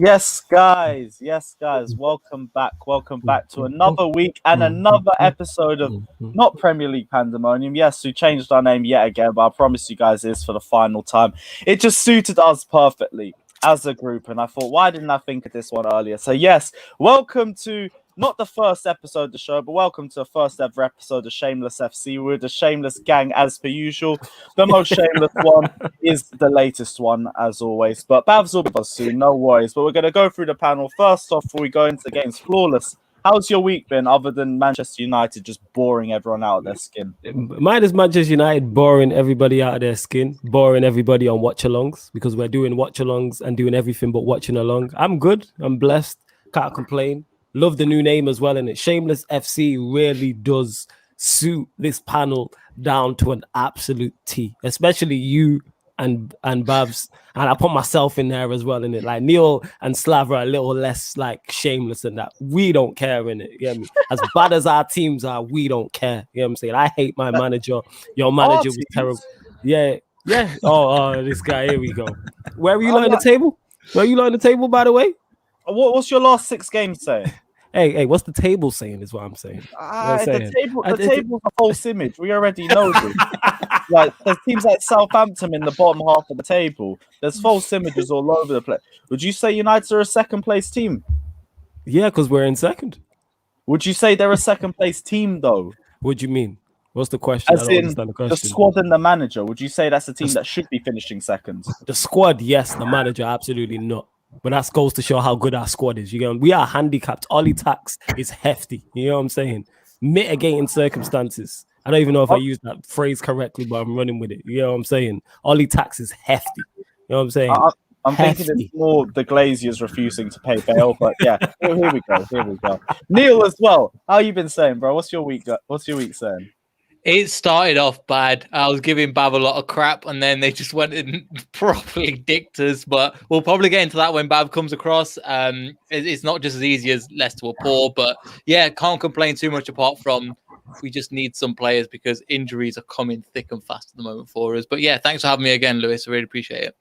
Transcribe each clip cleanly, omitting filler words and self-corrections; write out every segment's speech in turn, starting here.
Yes, guys. Welcome back to another week and another episode of not Premier League Pandemonium. Yes, we changed our name yet again, but I promise you guys this for the final time. It just suited us perfectly as a group, and I thought, why didn't I think of this one earlier? So, yes, welcome to not the first episode of the show, but welcome to the first ever episode of Shameless FC. We're the Shameless gang as per usual. The most shameless one is the latest one, as always. But Babs will be with us soon, no worries. But we're going to go through the panel first off before we go into the games. Flawless. How's your week been, other than Manchester United just boring everyone out of their skin? Mine is Manchester United boring everybody out of their skin, boring everybody on watch-alongs, because we're doing watch-alongs and doing everything but watching along. I'm good. I'm blessed. Can't complain. Love the new name as well, and it Shameless FC really does suit this panel down to an absolute T, especially you and Babs, and I put myself in there as well in it. Like Neil and Slav are a little less like shameless than that. We don't care in it. You know what I mean? As bad as our teams are, we don't care. You know what I'm saying? I hate my manager. Your manager was terrible. Yeah. Oh, this guy. Here we go. Where are you on the table? Where are you on the table, by the way? What's your last 6 games saying? Hey, what's the table saying is what I'm saying. The table's a false image. We already know this. Like, there's teams like Southampton in the bottom half of the table. There's false images all over the place. Would you say United are a second place team? Yeah, because we're in second. Would you say they're a second place team, though? What do you mean? What's the question? As in the squad and the manager. Would you say that's a team that should be finishing second? The squad, yes. The manager, absolutely not. But that goes to show how good our squad is. You know, we are handicapped. Ollie tax is hefty. You know what I'm saying? Mitigating circumstances. I don't even know if I used that phrase correctly, but I'm running with it. You know what I'm saying? Ollie tax is hefty. You know what I'm saying? I'm thinking it's more the Glaziers refusing to pay Bale, but yeah, here we go. Neil as well. How you been saying, bro? What's your week saying? It started off bad. I was giving Bav a lot of crap, and then they just went and properly dicked us. But we'll probably get into that when Bav comes across. It's not just as easy as Leicester were poor, but yeah, can't complain too much apart from we just need some players because injuries are coming thick and fast at the moment for us. But yeah, thanks for having me again, Lewis. I really appreciate it.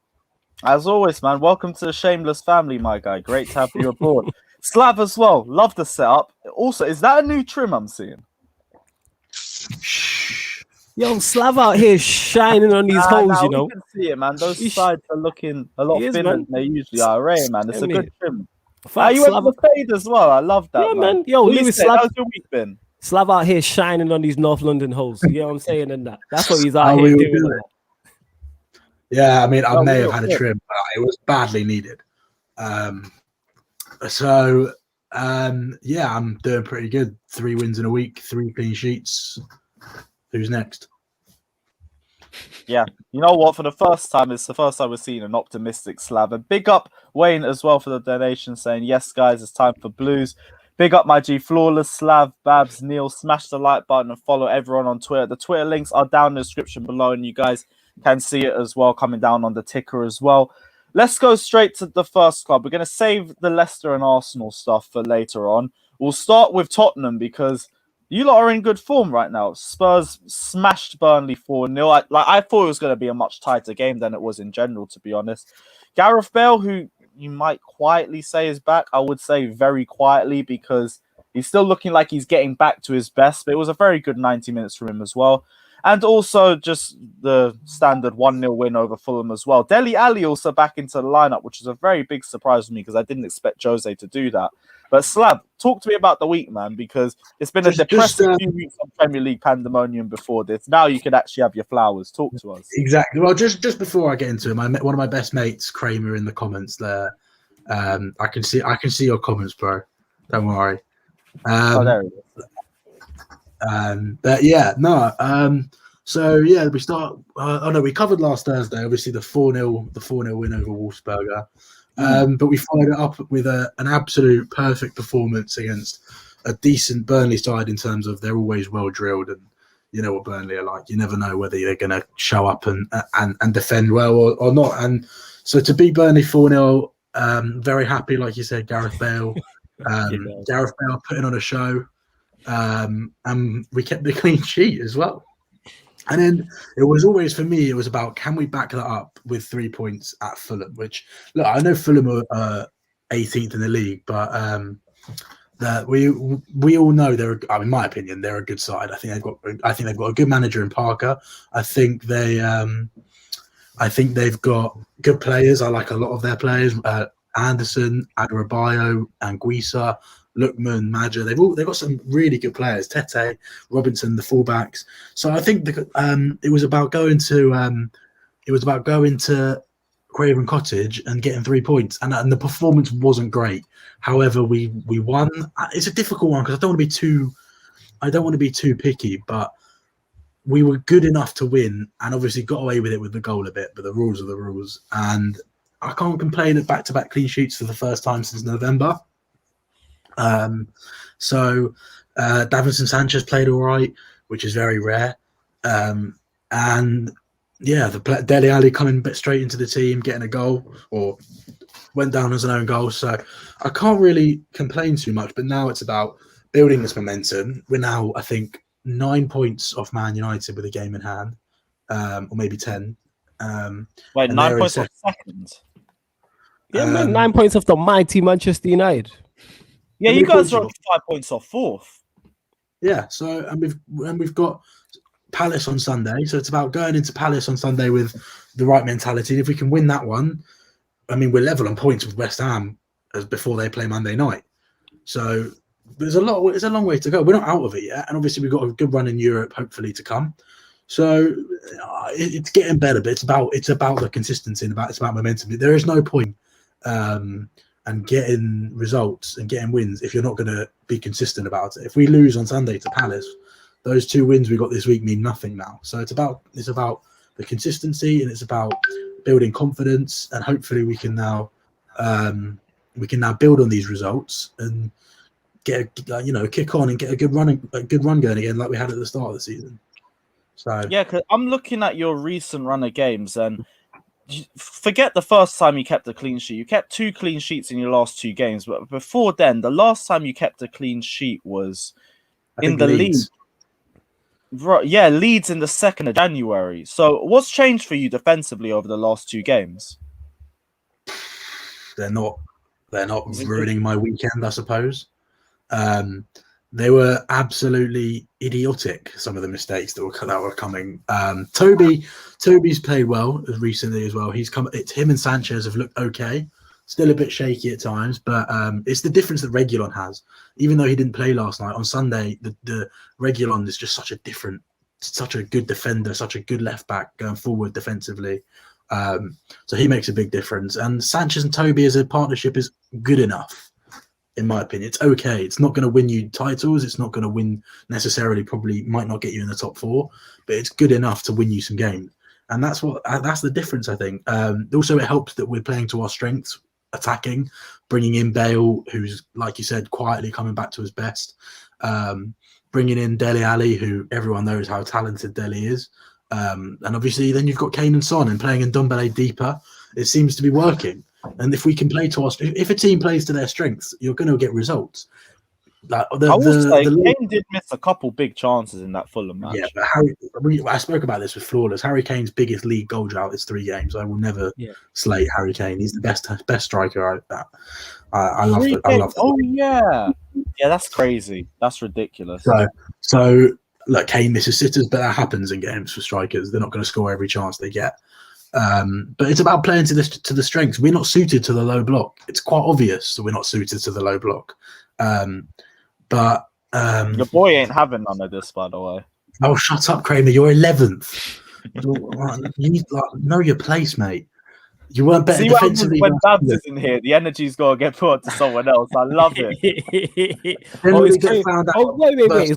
As always, man, welcome to the Shameless family, my guy. Great to have you aboard. Slav as well. Love the setup. Also, is that a new trim I'm seeing? Yo, Slav out here shining on these holes, you know. You can see it, man. Those sides are looking a lot thinner than they usually are. Ray, man, it's a good trim. You went for the fade as well. I love that. Yeah, man. Yo, Lewis, Slav, how's your week been? Slav out here shining on these North London holes. You know what I'm saying? And that's what he's out here doing. Yeah, I mean, I may have had a trim, but it was badly needed. Yeah, I'm doing pretty good. 3 wins in a week, 3 clean sheets. Who's next? Yeah, you know what? For the first time, it's the first time we're seeing an optimistic Slav. And big up Wayne as well for the donation, saying, yes, guys, it's time for Blues. Big up my G, Flawless, Slav, Babs, Neil. Smash the like button and follow everyone on Twitter. The Twitter links are down in the description below, and you guys can see it as well, coming down on the ticker as well. Let's go straight to the first club. We're going to save the Leicester and Arsenal stuff for later on. We'll start with Tottenham because you lot are in good form right now. Spurs smashed Burnley 4-0. I thought it was going to be a much tighter game than it was in general, to be honest. Gareth Bale, who you might quietly say is back, I would say very quietly because he's still looking like he's getting back to his best, but it was a very good 90 minutes for him as well. And also just the standard 1-0 win over Fulham as well. Dele Alli also back into the lineup, which is a very big surprise for me because I didn't expect Jose to do that. But Slab, talk to me about the week, man, because it's been a depressing few weeks on Premier League pandemonium before this. Now you can actually have your flowers. Talk to us. Exactly. Well, just before I get into it, one of my best mates, Kramer, in the comments there. I can see your comments, bro. Don't worry. There it is. But yeah, no. So yeah, we start. We covered last Thursday. Obviously, the 4-0 win over Wolfsburger. But we followed it up with an absolute perfect performance against a decent Burnley side in terms of they're always well drilled, and you know what Burnley are like. You never know whether they're going to show up and defend well or not. And so to beat Burnley 4-0, very happy, like you said, Gareth Bale. Gareth Bale putting on a show. And we kept the clean sheet as well. And then it was always, for me, it was about, can we back that up with 3 points at Fulham? Which, look, I know Fulham are 18th in the league, but that we all know they're. I mean, in my opinion, they're a good side. I think they've got a good manager in Parker. I think they've got good players. I like a lot of their players. Anderson, Adebayo, Anguissa, Lookman, Madger. They've got some really good players. Tete, Robinson, the fullbacks. So I think it was about going to Craven Cottage and getting 3 points, and the performance wasn't great. However, we won. It's a difficult one because I don't want to be too picky, but we were good enough to win, and obviously got away with it with the goal a bit. But the rules are the rules, and I can't complain at back-to-back clean sheets for the first time since November. So Davinson Sanchez played all right, which is very rare, and. Yeah, Dele Alli coming straight into the team, getting a goal, or went down as an own goal. So I can't really complain too much. But now it's about building this momentum. We're now, I think, 9 points off Man United with a game in hand, or maybe 10. Wait, 9 points off second? Yeah, man, 9 points off the mighty Manchester United. Yeah, you guys are 5 points off fourth. Yeah, so and we've got Palace on Sunday, so it's about going into Palace on Sunday with the right mentality. If we can win that one, I mean, we're level on points with West Ham as before they play Monday night. So there's a long way to go. We're not out of it yet, and obviously we've got a good run in Europe hopefully to come. So it's getting better, but it's about the consistency and it's about momentum. There is no point and getting results and getting wins if you're not going to be consistent about it. If we lose on Sunday to Palace, those 2 wins we got this week mean nothing now. So it's about the consistency, and it's about building confidence, and hopefully we can now build on these results and get kick on and get a good run going again like we had at the start of the season. So yeah, because I'm looking at your recent run of games, and forget the first time you kept a clean sheet. You kept 2 clean sheets in your last 2 games, but before then, the last time you kept a clean sheet was in the league. Right, yeah, Leeds in the 2nd of January. So what's changed for you defensively over the last 2 games? They're not ruining my weekend, I suppose. They were absolutely idiotic, some of the mistakes that were coming. Toby's played well recently as well. It's him and Sanchez have looked okay. Still a bit shaky at times, but it's the difference that Reguilon has. Even though he didn't play last night, on Sunday, the Reguilon is just such a good defender, such a good left back going forward defensively. So he makes a big difference. And Sanchez and Toby as a partnership is good enough, in my opinion. It's okay. It's not going to win you titles. It's not going to win necessarily, probably might not get you in the top 4, but it's good enough to win you some games. And that's the difference, I think. Also, it helps that we're playing to our strengths, attacking, bringing in Bale, who's, like you said, quietly coming back to his best. Bringing in Dele Alli, who everyone knows how talented Dele is. And obviously then you've got Kane and Son, and playing in Ndombele deeper, it seems to be working. And if we can play to if a team plays to their strengths, you're going to get results. Like Kane did miss a couple big chances in that Fulham match. Yeah, but I spoke about this with Flawless. Harry Kane's biggest league goal drought is 3 games. I will never slate Harry Kane. He's the best striker. I love it. Oh yeah, that's crazy. That's ridiculous. So look, Kane misses sitters, but that happens in games for strikers. They're not going to score every chance they get. But it's about playing to the strengths. We're not suited to the low block. It's quite obvious that we're not suited to the low block. But your boy ain't having none of this, by the way. Oh, shut up, Kramer. You're 11th. You need to know your place, mate. You weren't better defensively. When Babs is in here, the energy's got to get put to someone else. I love it. Wait. Is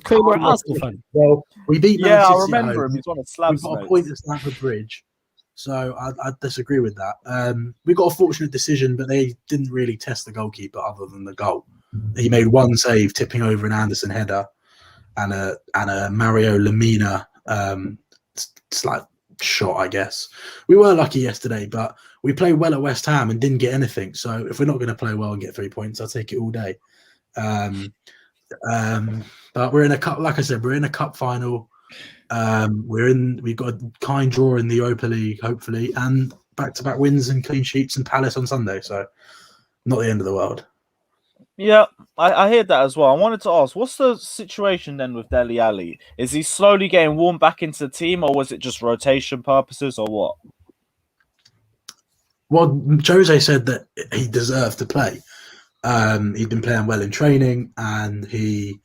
Kramer an Arsenal fan? Well, we beat Man I City remember him. He's one of Slav's mates. We got a point at Stamford Bridge. So I disagree with that. We got a fortunate decision, but they didn't really test the goalkeeper other than the goal. He made one save, tipping over an Anderson header, and a Mario Lemina slight shot, I guess. We were lucky yesterday, but we played well at West Ham and didn't get anything. So if we're not going to play well and get 3 points, I'll take it all day. But we're in a cup, like I said, we're in a cup final. We've got a kind draw in the Europa League, hopefully, and back-to-back wins and clean sheets and Palace on Sunday. So not the end of the world. Yeah, I hear that as well. I wanted to ask, what's the situation then with Dele Alli? Is he slowly getting warmed back into the team, or was it just rotation purposes, or what? Well, Jose said that he deserved to play. He'd been playing well in training, and he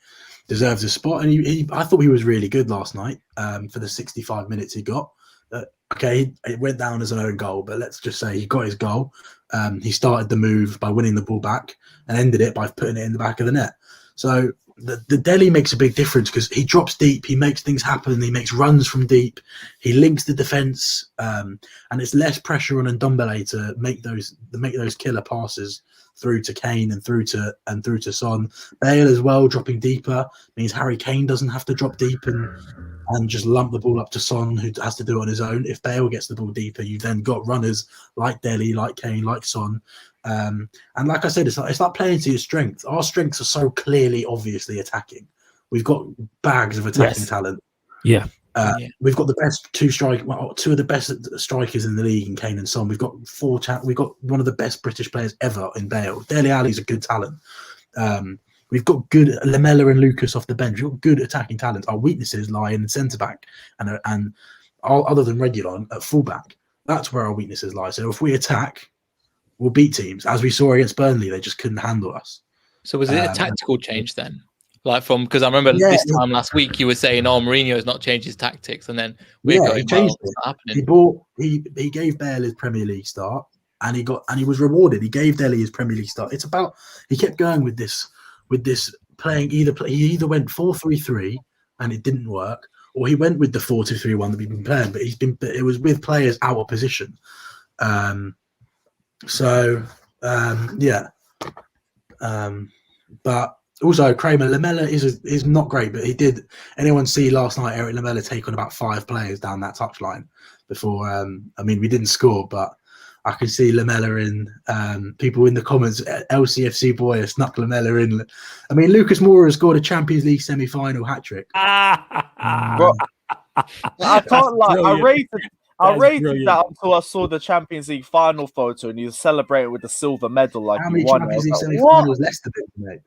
deserves a spot. And I thought he was really good last night for the 65 minutes he got. Okay, it went down as an own goal, but let's just say he got his goal. He started the move by winning the ball back and ended it by putting it in the back of the net. So the Dele makes a big difference because he drops deep, he makes things happen, he makes runs from deep, he links the defense, and it's less pressure on Ndombele to make those killer passes through to Kane and through to Son. Bale as well, dropping deeper means Harry Kane doesn't have to drop deep and just lump the ball up to Son, who has to do it on his own. If Bale gets the ball deeper, you've then got runners like Dele, like Kane, like Son. And like I said, it's like playing to your strengths. Our strengths are so clearly, obviously attacking. We've got bags of attacking talent. Yeah. We've got the best two of the best strikers in the league in Kane and Son. We've got we've got one of the best British players ever in Bale. Dele Alli's a good talent. We've got good Lamella and Lucas off the bench. We've got good attacking talent. Our weaknesses lie in centre back and other than Reguilon at fullback. That's where our weaknesses lie. So if we attack, we'll beat teams. As we saw against Burnley, they just couldn't handle us. So was it a tactical change then? Like because I remember this time last week you were saying, "Oh, Mourinho has not changed his tactics," and then we're going, he changed it. Happening. He gave Bale his Premier League start, and he was rewarded. He gave Dele his Premier League start. It's about he kept going with this playing he either went 4-3-3 and it didn't work, or he went with the 4-2-3-1 that we've been playing, but it was with players out of position. But also Kramer, Lamella is not great, but he did. Anyone see last night Eric Lamella take on about 5 players down that touchline before? I mean, we didn't score, but I can see Lamella in. People in the comments, LCFC boy snuck Lamella in. I mean, Lucas Moura scored a Champions League semi-final hat-trick. Bro, I can't lie. I rated that until I saw the Champions League final photo and he was celebrating with the silver medal like How he many won. Champions League semi-finals Leicester did, mate?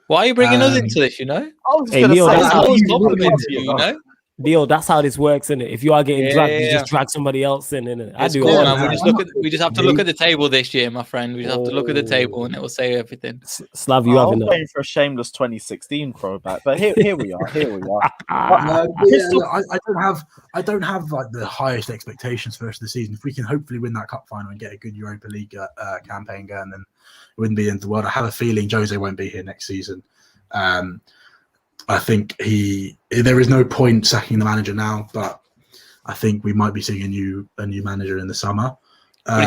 Why are you bringing us into this? You know, I was just gonna Neil, say, that's I how was you complimenting you. You know, Neil, that's how this works, isn't it? If you are getting dragged, you just drag somebody else in, innit? I it's do cool, all man. the time. We just have to look at the table this year, my friend. We just have to look at the table, and it will say everything. Slav, you I having was that? waiting for a Shameless 2016 throwback, but here we are. Here we are. I don't have like the highest expectations for the rest of the season. If we can hopefully win that cup final and get a good Europa League campaign going, then it wouldn't be the end of the world. I have a feeling Jose won't be here next season. I think there is no point sacking the manager now, but I think we might be seeing a new manager in the summer. But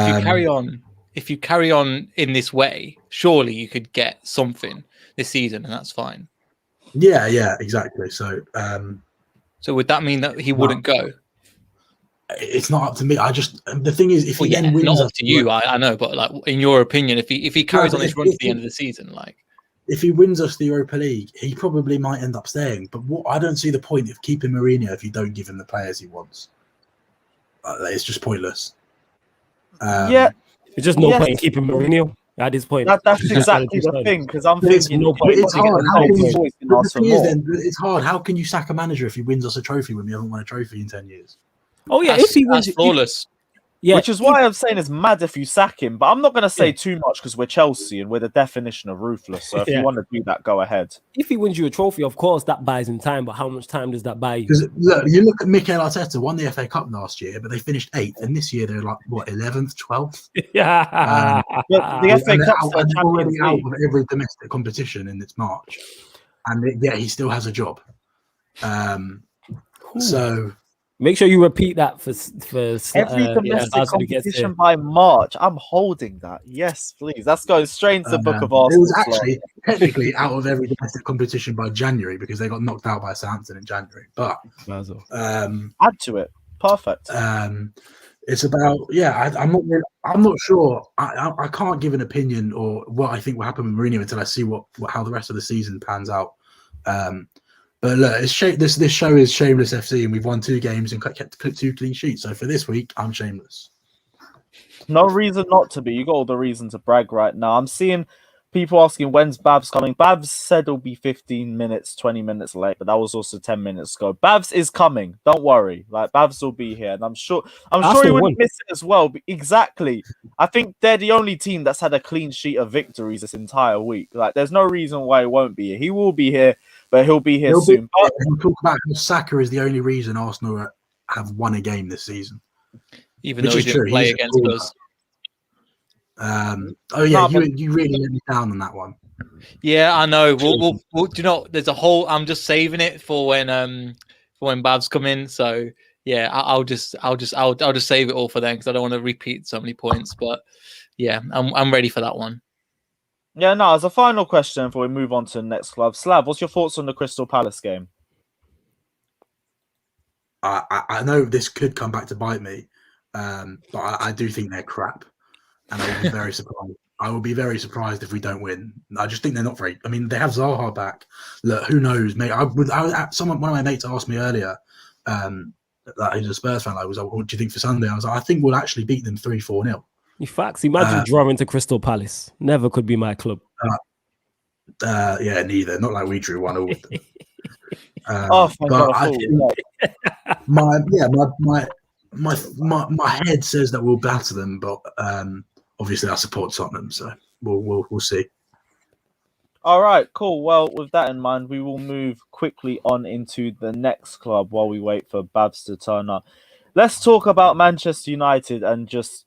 if you carry on in this way, surely you could get something this season, and that's fine. Yeah, exactly. So would that mean that he wouldn't go? It's not up to me. The thing is, if he then wins, not up to you. I know, but like in your opinion, if he carries on this run to the end of the season, like. If he wins us the Europa League, he probably might end up staying. But I don't see the point of keeping Mourinho if you don't give him the players he wants. It's just pointless. There's just no point in keeping Mourinho at this point. That's exactly the thing, because I'm thinking it's hard. It's hard. How can you sack a manager if he wins us a trophy when we haven't won a trophy in 10 years? Oh yeah, if he wins, flawless. Yeah, which is why I'm saying it's mad if you sack him. But I'm not going to say too much because we're Chelsea and we're the definition of ruthless. So if you want to do that, go ahead. If he wins you a trophy, of course, that buys him time. But how much time does that buy you? Because you look at Mikel Arteta, won the FA Cup last year, but they finished 8th. And this year they're like, what, 11th, 12th? Yeah. The FA Cup's already out of every domestic competition in its March. And yet he still has a job. So... Make sure you repeat that for every domestic competition by March. I'm holding that. Yes, please. That's going straight into the book of Arsenal. It was actually technically out of every domestic competition by January because they got knocked out by Southampton in January. But add to it. Perfect. It's about I'm not sure. I can't give an opinion or what I think will happen with Mourinho until I see how the rest of the season pans out. But look, this show is Shameless FC, and we've won 2 games and kept 2 clean sheets. So for this week, I'm shameless. No reason not to be. You got all the reason to brag right now. I'm seeing people asking when's Babs coming. Babs said it'll be 15 minutes, 20 minutes late, but that was also 10 minutes ago. Babs is coming. Don't worry. Like Babs will be here, and I'm sure he wouldn't miss it as well. But exactly. I think they're the only team that's had a clean sheet of victories this entire week. Like there's no reason why he won't be here. He will be here, but he'll be here soon. We'll talk about how Saka is the only reason Arsenal have won a game this season. Even though he didn't play against us. You really let me down on that one. Yeah, I know. We'll you know, there's a whole. I'm just saving it for when Babs come in. So yeah, I'll just save it all for them because I don't want to repeat so many points. But yeah, I'm ready for that one. Yeah, no. As a final question before we move on to the next club, Slav, what's your thoughts on the Crystal Palace game? I know this could come back to bite me, but I do think they're crap, and I will be very surprised. I will be very surprised if we don't win. I just think they're not very. I mean, they have Zaha back. Look, who knows, mate? One of my mates asked me earlier, that he's a Spurs fan. What do you think for Sunday? I was like, I think we'll actually beat them 3-4-0. In fact, imagine drawing to Crystal Palace. Never could be my club. Yeah, neither. Not like we drew 1-1 with them. My head says that we'll batter them, but obviously I support Tottenham, so we'll see. All right, cool. Well, with that in mind, we will move quickly on into the next club while we wait for Babs to turn up. Let's talk about Manchester United and just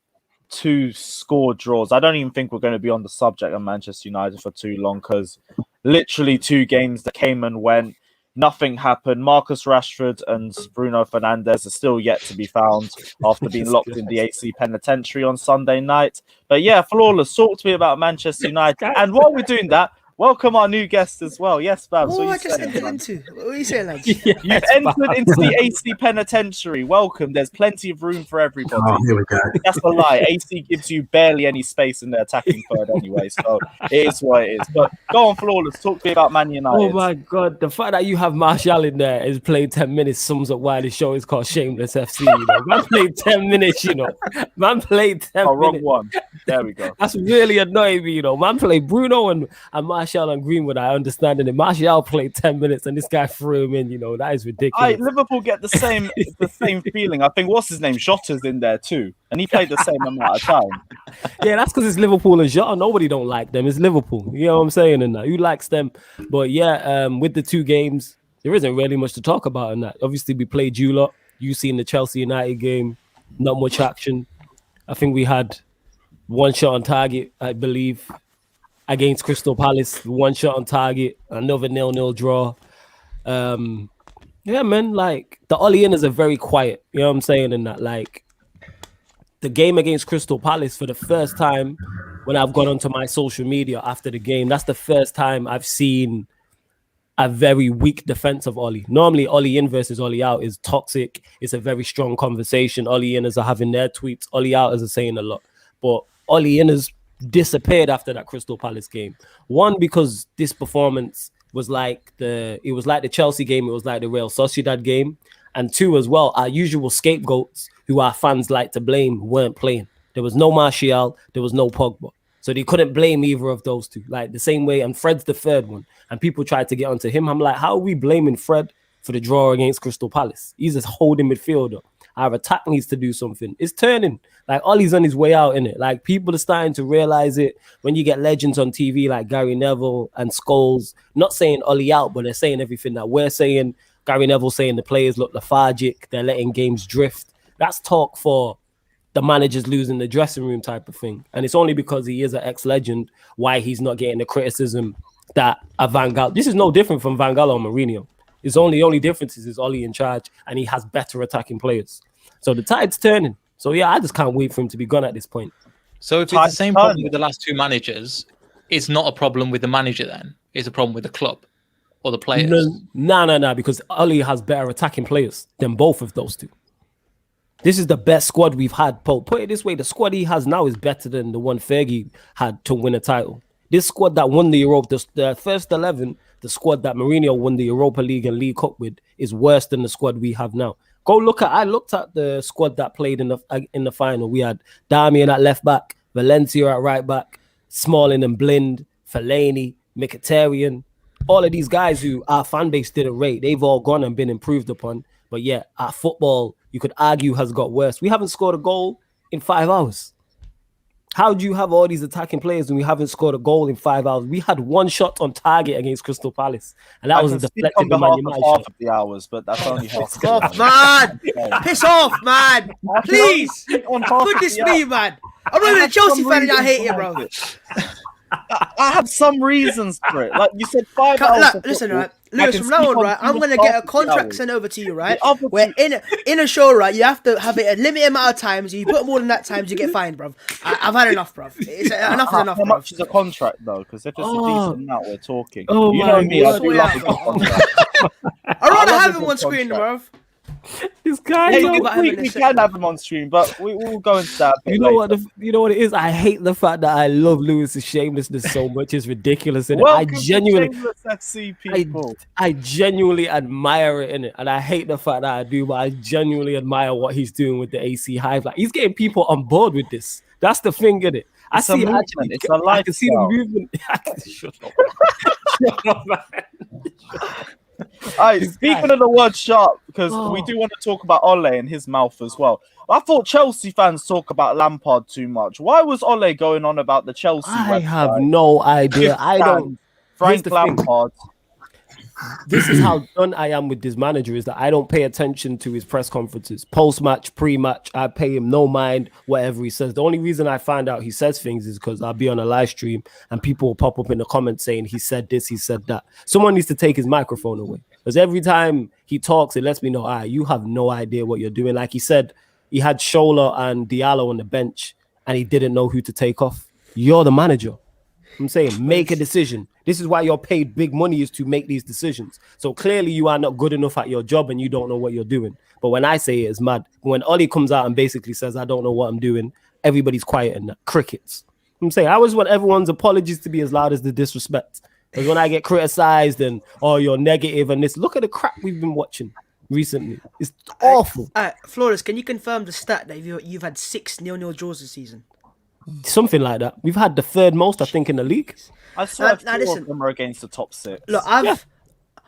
2 score draws. I don't even think we're going to be on the subject of Manchester United for too long because literally 2 games that came and went. Nothing happened. Marcus Rashford and Bruno Fernandes are still yet to be found after being locked in the AC penitentiary on Sunday night. But yeah, Flawless, talk to me about Manchester United. And while we're doing that, welcome our new guest as well. Yes, Babs. What I just entered into? What are you saying, lads? You've entered into the AC penitentiary. Welcome. There's plenty of room for everybody. Oh, here we go. That's a lie. AC gives you barely any space in the attacking third anyway, so it is what it is. But go on, Flawless. Talk to me about Man United. Oh my God. The fact that you have Martial in there is played 10 minutes sums up why the show is called Shameless FC. You know? Man played 10 minutes, you know. Man played 10 minutes. Wrong one. There we go. That's really annoying me, you know. Man played Bruno and Martial and Greenwood, I understand it. Martial played 10 minutes and this guy threw him in, you know. That is ridiculous. Liverpool get the same feeling. I think, what's his name? Jota's in there too. And he played the same amount of time. Yeah, that's because it's Liverpool and Jota. Nobody don't like them. It's Liverpool. You know what I'm saying? And who likes them? But yeah, with the 2 games, there isn't really much to talk about in that. Obviously, we played you lot. You seen the Chelsea United game. Not much action. I think we had 1 shot on target, I believe, against Crystal Palace. 1 shot on target. Another 0-0 draw. Yeah, man, like the Ollie inners are very quiet. You know what I'm saying? And that, like, the game against Crystal Palace, for the first time when I've gone onto my social media after the game, that's the first time I've seen a very weak defense of Ollie. Normally, Ollie in versus Ollie out is toxic. It's a very strong conversation. Ollie inners are having their tweets. Ollie outers are saying a lot. But Ollie inners disappeared after that Crystal Palace game. One, because this performance was like the Chelsea game, it was like the Real Sociedad game. And 2 as well, our usual scapegoats who our fans like to blame weren't playing. There was no Martial, there was no Pogba. So they couldn't blame either of those 2. Like the same way, and Fred's the third one. And people tried to get onto him. I'm like, how are we blaming Fred for the draw against Crystal Palace? He's a holding midfielder. Our attack needs to do something. It's turning. Like, Ollie's on his way out, innit? Like, people are starting to realize it when you get legends on TV like Gary Neville and Scholes, not saying Ollie out, but they're saying everything that we're saying. Gary Neville saying the players look lethargic. They're letting games drift. That's talk for the managers losing the dressing room type of thing. And it's only because he is an ex-legend why he's not getting the criticism that a Van Gaal. This is no different from Van Gaal or Mourinho. It's only difference is Ollie in charge and he has better attacking players. So the tide's turning. So yeah, I just can't wait for him to be gone at this point. So if it's the same problem with the last 2 managers, it's not a problem with the manager then. It's a problem with the club or the players. No, because Ollie has better attacking players than both of those 2. This is the best squad we've had, Paul. Put it this way, the squad he has now is better than the one Fergie had to win a title. This squad that won the Europa, the first 11, the squad that Mourinho won the Europa League and League Cup with, is worse than the squad we have now. Go look at. I looked at the squad that played in the final. We had Darmian at left back, Valencia at right back, Smalling and Blind, Fellaini, Mkhitaryan. All of these guys who our fan base didn't rate, they've all gone and been improved upon. But yeah, our football, you could argue, has got worse. We haven't scored a goal in 5 hours. How do you have all these attacking players when we haven't scored a goal in 5 hours? We had one shot on target against Crystal Palace, and that was a deflected on Man behalf United of half shot. of the hours, but that's only half. Piss off, man! Piss off, man! Please! On half of Goodness the me, hours. man! I'm not even a Chelsea fan and I hate it, bro. I have some reasons for it. Like you said, 5 hours. Like, of listen, football. right, Lewis, from now on, right, I'm gonna get a contract sent over to you, right? Where in a show, right, you have to have it a limited amount of times. You put more than that times, you get fined, bro. I've had enough, bro. Enough is enough, How bro. much is a contract though? Because if it's a decent amount, we're talking. Oh you my know me, I God. do love a good contract. I'd rather love have a him good on screen, bro. contract. This guy, Hey, Talk about him in a we second. can have him on stream, but we'll go into that. A bit you know later. what? You know what it is. I hate the fact that I love Lewis's shamelessness so much. It's ridiculous, and I Welcome genuinely. to Shameless FC, people. I genuinely admire it in it, and I hate the fact that I do, but I genuinely admire what he's doing with the AC Hive. Like he's getting people on board with this. That's the thing, in it. I It's a see movement. actually. It's a I can see the lifestyle. movement. Shut up. Shut up, man. Alright, This speaking guy. of the word sharp, because we Oh. do want to talk about Ole and his mouth as well. I thought Chelsea fans talk about Lampard too much. Why was Ole going on about the Chelsea I website? have no idea. Fifth I don't. stand, Frank the thing. Lampard. This is how done I am with this manager, is that I don't pay attention to his press conferences, post-match, pre-match. I pay him no mind, whatever he says. The only reason I find out he says things is because I'll be on a live stream and people will pop up in the comments saying he said this, he said that. Someone needs to take his microphone away, because every time he talks, it lets me know, you have no idea what you're doing. Like he said, he had Shola and Diallo on the bench and he didn't know who to take off. You're the manager. I'm saying make a decision. This is why you're paid big money, is to make these decisions. So clearly you are not good enough at your job and you don't know what you're doing. But when I say it, it's mad. When Ollie comes out and basically says, I don't know what I'm doing, everybody's quiet and crickets. I'm saying I always want everyone's apologies to be as loud as the disrespect. Because when I get criticized and, oh, you're negative and this, look at the crap we've been watching recently. It's awful. Flores, can you confirm the stat that you've had 6 0-0 draws this season? Something like that. We've had the third most, I think, in the league. I swear Now four listen. of them are against the top 6. Look,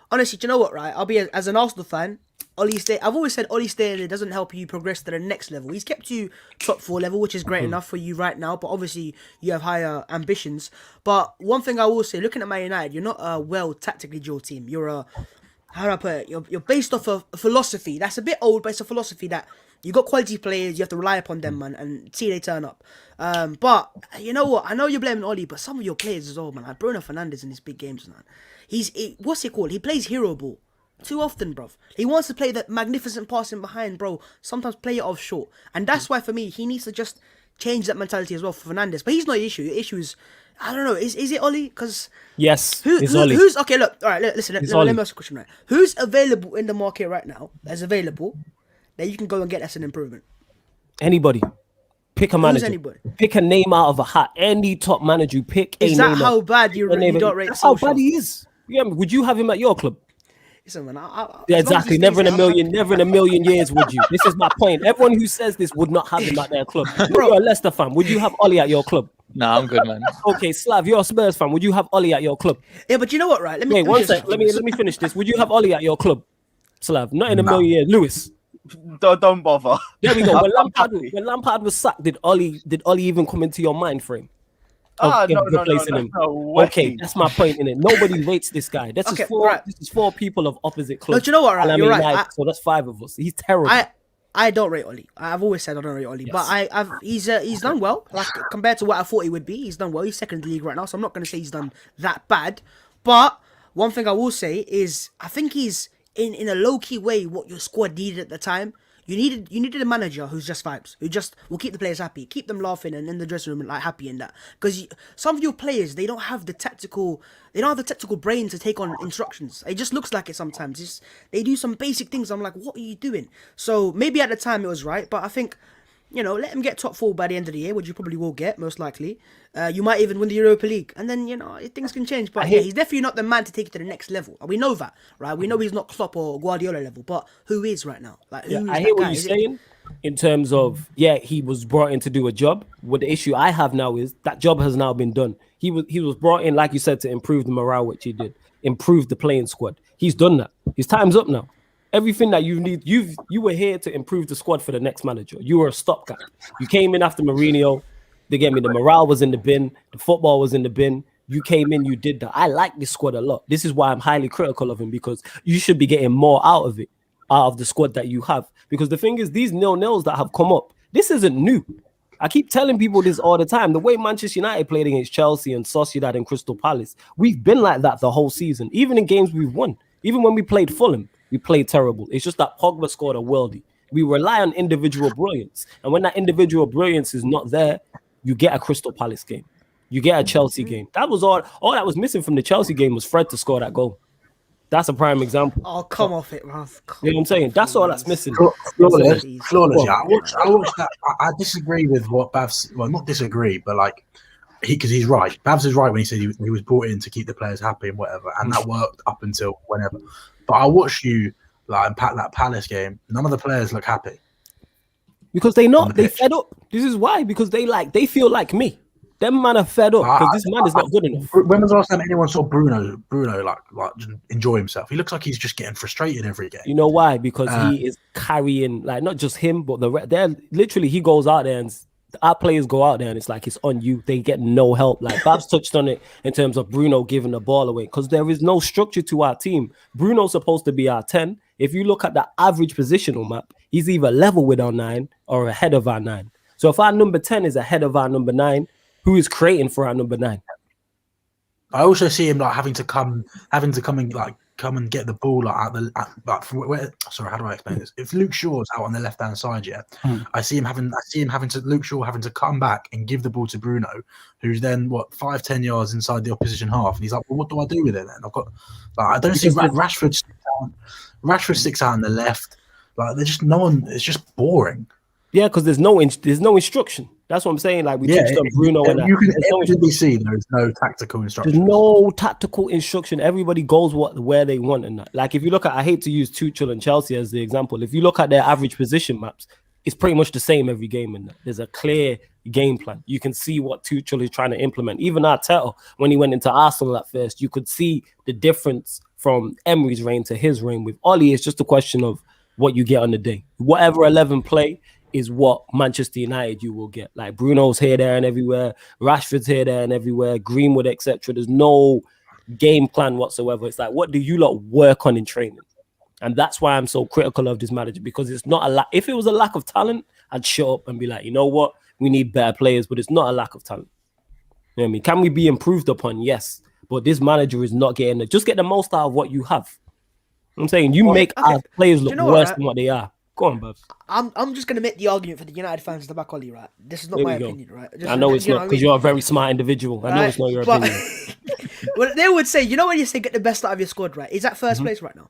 honestly, do you know what, right? I'll be as an Arsenal fan. I've always said Ollie staying doesn't help you progress to the next level. He's kept you top 4 level, which is great enough for you right now. But obviously, you have higher ambitions. But one thing I will say, looking at Man United, you're not a well tactically drilled team. You're a, how do I put it? You're based off a philosophy that's a bit old, but it's a philosophy that you got quality players. You have to rely upon them, man, and see they turn up. But you know what? I know you're blaming Ollie, but some of your players as well, man. Like Bruno Fernandes in these big games, man. What's it called? He plays hero ball too often, bruv. He wants to play that magnificent passing behind, bro. Sometimes play it off short, and that's why for me he needs to just change that mentality as well for Fernandes. But he's not the issue. The issue is, I don't know. Is it Ollie? Because Yes, it's Ollie. who's okay? Look, all right. Listen. Let Ollie. me ask you a question. Right, who's available in the market right now? That's available that you can go and get. That's an improvement. Anybody. Pick a manager. anybody? Pick a name out of a hat. Any top manager, you pick a name. Is that how bad you don't rate? That's how Solskjaer? bad he is. Yeah, would you have him at your club? Listen, man. Yeah, as long as he exactly. stays Never in a there, million, never in a million years would you. This is my point. Everyone who says this would not have him at their club. You're a Leicester fan. Would you have Ollie at your club? Nah, I'm good, man. Okay, Slav, you're a Spurs fan. Would you have Ollie at your club? Yeah, but you know what, right? Wait, one sec. Let me finish this. Would you have Ollie at your club? Slav, not in a million years. Lewis. Don't bother. There we go. I'm When happy. Lampard was sacked, did Ollie even come into your mind frame? No, Replacing him. way. Okay, that's my point in it. Nobody rates this guy. This Okay, is four. right. This is 4 people of opposite clubs. But you know what, right? And You're right. United, so that's 5 of us. He's terrible. I don't rate Ollie. I've always said I don't rate Ollie, but he's done well. Like compared to what I thought he would be, he's done well. He's second in the league right now, so I'm not going to say he's done that bad. But one thing I will say is I think he's in a low key way what your squad needed at the time. You needed a manager who's just vibes, who just will keep the players happy, keep them laughing and in the dressing room like happy in that. Because some of your players, they don't have the tactical brain to take on instructions. It just looks like it sometimes. They do some basic things. I'm like, what are you doing? So maybe at the time it was right, but I think let him get top 4 by the end of the year, which you probably will get, most likely. You might even win the Europa League, and then things can change. But he's definitely not the man to take it to the next level. And we know that, right? We know he's not Klopp or Guardiola level, but who is right now? Like, who is I that hear what guy? you're saying in terms of he was brought in to do a job. What the issue I have now is that job has now been done. He was brought in, like you said, to improve the morale, which he did, improve the playing squad. He's done that. His time's up now. Everything that you need, you were here to improve the squad for the next manager. You were a stopgap. You came in after Mourinho. They gave me the morale was in the bin, the football was in the bin. You came in, you did that. I like this squad a lot. This is why I'm highly critical of him, because you should be getting more out of it, out of the squad that you have. Because the thing is, these nil-nils that have come up, this isn't new. I keep telling people this all the time. The way Manchester United played against Chelsea and Sociedad and Crystal Palace, we've been like that the whole season, even in games we've won. Even when we played Fulham, we played terrible. It's just that Pogba scored a worldie. We rely on individual brilliance. And when that individual brilliance is not there, you get a Crystal Palace game. You get a Chelsea game. That was all that was missing from the Chelsea game was Fred to score that goal. That's a prime example. Oh, come off it, Ralph. You know what I'm saying? That's all that's missing. Flawless. Yeah, I watched that. I disagree with what Babs. Well, not disagree, but like because he's right. Babs is right when he said he was brought in to keep the players happy and whatever, and that worked up until whenever. But I watched you like that Palace game. None of the players look happy because they fed up. This is why, because they feel like me. Them man are fed up because this man is not good enough. When was the last time anyone saw Bruno like just enjoy himself? He looks like he's just getting frustrated every game. You know why? Because he is carrying, like, not just him, but they're literally, he goes out there and our players go out there and it's like it's on you. They get no help. Like Babs touched on it in terms of Bruno giving the ball away because there is no structure to our team. Bruno's supposed to be our 10. If you look at the average positional map, he's either level with our 9 or ahead of our 9. So if our number 10 is ahead of our number 9, who is creating for our number 9? I also see him like having to come and get the ball sorry, how do I explain this? If Luke Shaw's out on the left hand side, I see him having to Luke Shaw having to come back and give the ball to Bruno, who's then 5-10 yards inside the opposition half, and he's like, well, what do I do with it then? I've got I don't see Rashford sticks out on the left. Like they're just no one. It's just boring. Yeah, because there's no instruction. That's what I'm saying. Like we touched on Bruno and that. You can evidently see there's no tactical instruction. There's no tactical instruction. Everybody goes where they want and that. Like if you look at, I hate to use Tuchel and Chelsea as the example. If you look at their average position maps, it's pretty much the same every game in that. There's a clear game plan. You can see what Tuchel is trying to implement. Even Arteta, when he went into Arsenal at first, you could see the difference from Emery's reign to his reign. With Ollie, it's just a question of what you get on the day. Whatever 11 play is what Manchester United you will get. Like Bruno's here, there, and everywhere. Rashford's here, there, and everywhere. Greenwood, etc. There's no game plan whatsoever. It's like, what do you lot work on in training? And that's why I'm so critical of this manager, because it's not a lack. If it was a lack of talent, I'd shut up and be like, you know what? We need better players, but it's not a lack of talent. You know what I mean? Can we be improved upon? Yes. But this manager is not getting it. Just get the most out of what you have. I'm saying you make our players look worse than what they are. Go on, Babs. I'm just gonna make the argument for the United fans to back Ollie, right? This is not my opinion, right? I know it's not, because you're a very smart individual. I know it's not your opinion. Well, they would say, when you say get the best out of your squad, right? Is that first place right now?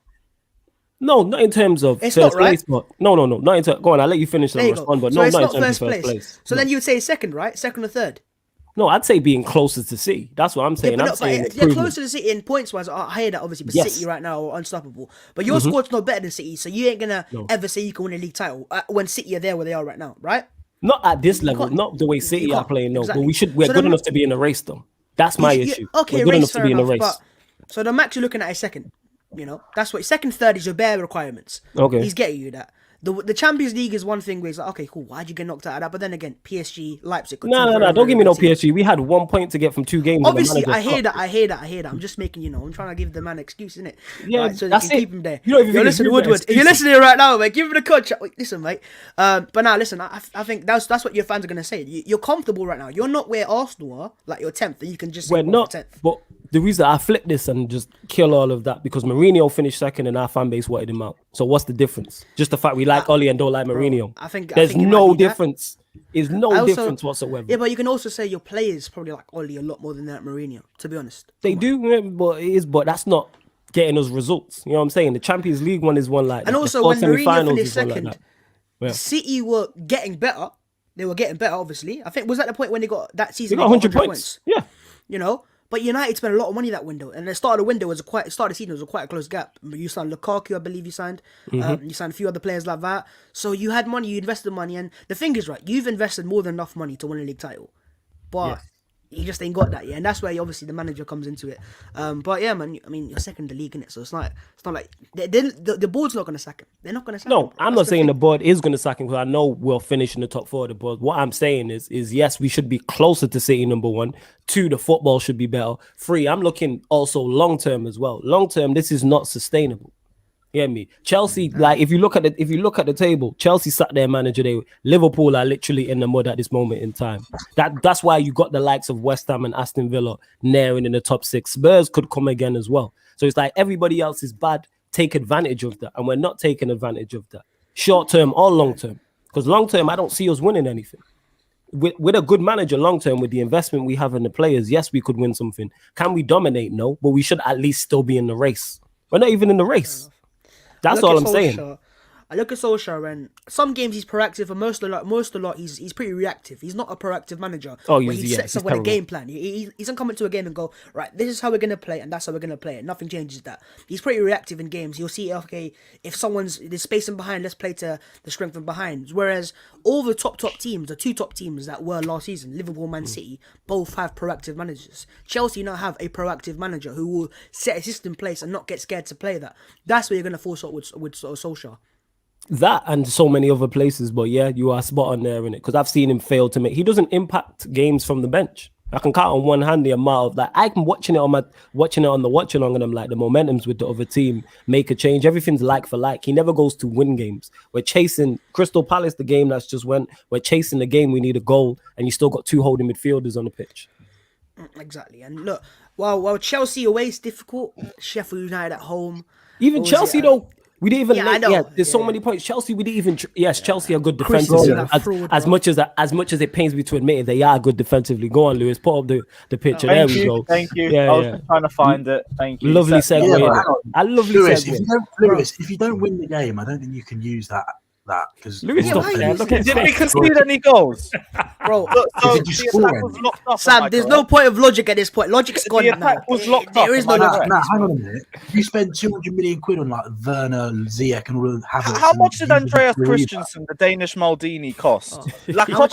No, not in terms of it's first not, right? place, but no, not in terms. Go on, I'll let you finish and respond. But so no, it's not in not terms of first place. So then you would say second, right? Second or third? No, I'd say being closer to City. That's what I'm saying. Yeah, they're closer closer to City in points wise. I hear that obviously, but City right now are unstoppable. But your squad's not better than City, so you ain't gonna ever say you can win a league title when City are there where they are right now, right? Not at this level, not the way City are playing. No, exactly. But we're good enough to be in a race, though. That's my issue. Okay, we're good enough fair to be in a enough, race. but so the max you're looking at is second. That's what second, third is your bare requirements. Okay, he's getting you that. The Champions League is one thing where it's like, okay, cool, why'd you get knocked out of that? But then again, PSG, Leipzig. No, don't give me no PSG. We had 1 point to get from 2 games. Obviously, I hear that. I'm just making, I'm trying to give the man an excuse, innit? Yeah, right, so that's you can it. keep him there. You don't even listen, Woodward. If you're listening right now, mate, give him the coach. Listen, mate. But now, listen, I think that's what your fans are gonna say. You're comfortable right now. You're not where Arsenal are, like you're 10th, and you can just say, we're not 10th. But the reason I flip this and just kill all of that, because Mourinho finished second and our fan base wanted him out. So what's the difference? Just the fact we like Ollie and don't like Mourinho. I think there's no difference. There's no difference whatsoever. Yeah, but you can also say your players probably like Ollie a lot more than that Mourinho, to be honest. They do, but that's not getting us results. You know what I'm saying? The Champions League one is one like that. And also when Mourinho finished second, City were getting better. they were getting better. Obviously, I think was at the point when they got that season. They got 100 points. Yeah. You know, but United spent a lot of money that window, and the start of the window was start of the season was quite a close gap. You signed Lukaku, I believe you signed. You signed a few other players like that. So you had money, you invested money, and the thing is, right, you've invested more than enough money to win a league title, but you just ain't got that yet, and that's where obviously the manager comes into it. But yeah, man, I mean, you're second in the league, innit? So it's not like the board's not gonna sack him. They're not gonna sack him. No, I'm not saying the board is going to sack him because I know we'll finish in the top 4 of the board. What I'm saying is yes, we should be closer to City number 1. 2, the football should be better. 3, I'm looking also long term as well. Long term, this is not sustainable. You get me? Chelsea, like if you look at the table, Chelsea sat their manager day. Liverpool are literally in the mud at this moment in time. That's why you got the likes of West Ham and Aston Villa nearing in the top 6. Spurs could come again as well. So it's like everybody else is bad. Take advantage of that, and we're not taking advantage of that. Short term or long term, because long term I don't see us winning anything. With a good manager long term, with the investment we have in the players, yes, we could win something. Can we dominate? No, but we should at least still be in the race. We're not even in the race. That's all I'm saying. I look at Solskjaer, and some games he's proactive, and most of the lot he's pretty reactive. He's not a proactive manager. Oh, he sets up with a game plan. He doesn't come into a game and go, right, this is how we're gonna play, and that's how we're gonna play it. Nothing changes that. He's pretty reactive in games. You'll see, okay, if there's spacing behind, let's play to the strength from behind. Whereas all the top teams, the 2 top teams that were last season, Liverpool, Man City, both have proactive managers. Chelsea now have a proactive manager who will set a system in place and not get scared to play that. That's where you're gonna fall short with Solskjaer. That and so many other places, but yeah, you are spot on there in it because I've seen him fail to make. He doesn't impact games from the bench. I can count on one hand the amount of like I'm watching it on the watch along, and I'm like the momentum's with the other team make a change. Everything's like for like. He never goes to win games. We're chasing Crystal Palace, the game that's just went. We're chasing the game. We need a goal, and you still got 2 holding midfielders on the pitch. Exactly, and look, while Chelsea away is difficult, Sheffield United at home. Even Chelsea though. We didn't even. I know. There's so many points. Chelsea, we didn't even. Yes, Chelsea are good defensively. As much as it pains me to admit it, they are good defensively. Go on, Lewis. Put up the picture. There we go. Thank you. I was just trying to find it. Thank you. Lovely segue. I lovely Lewis, segue. If you don't win the game, I don't think you can use that because Lewis, stop there. Look at did we concede any goals, bro? Look, so Did you the score attack was any? locked up. Sam, there's no point of logic at this point. Logic's gone The now. attack was locked up. There is no logic. Hang on a minute. You spend 200 million quid on like Werner, Ziyech, and all of Havertz. How much did Andreas Christensen, the Danish Maldini, cost? Like, how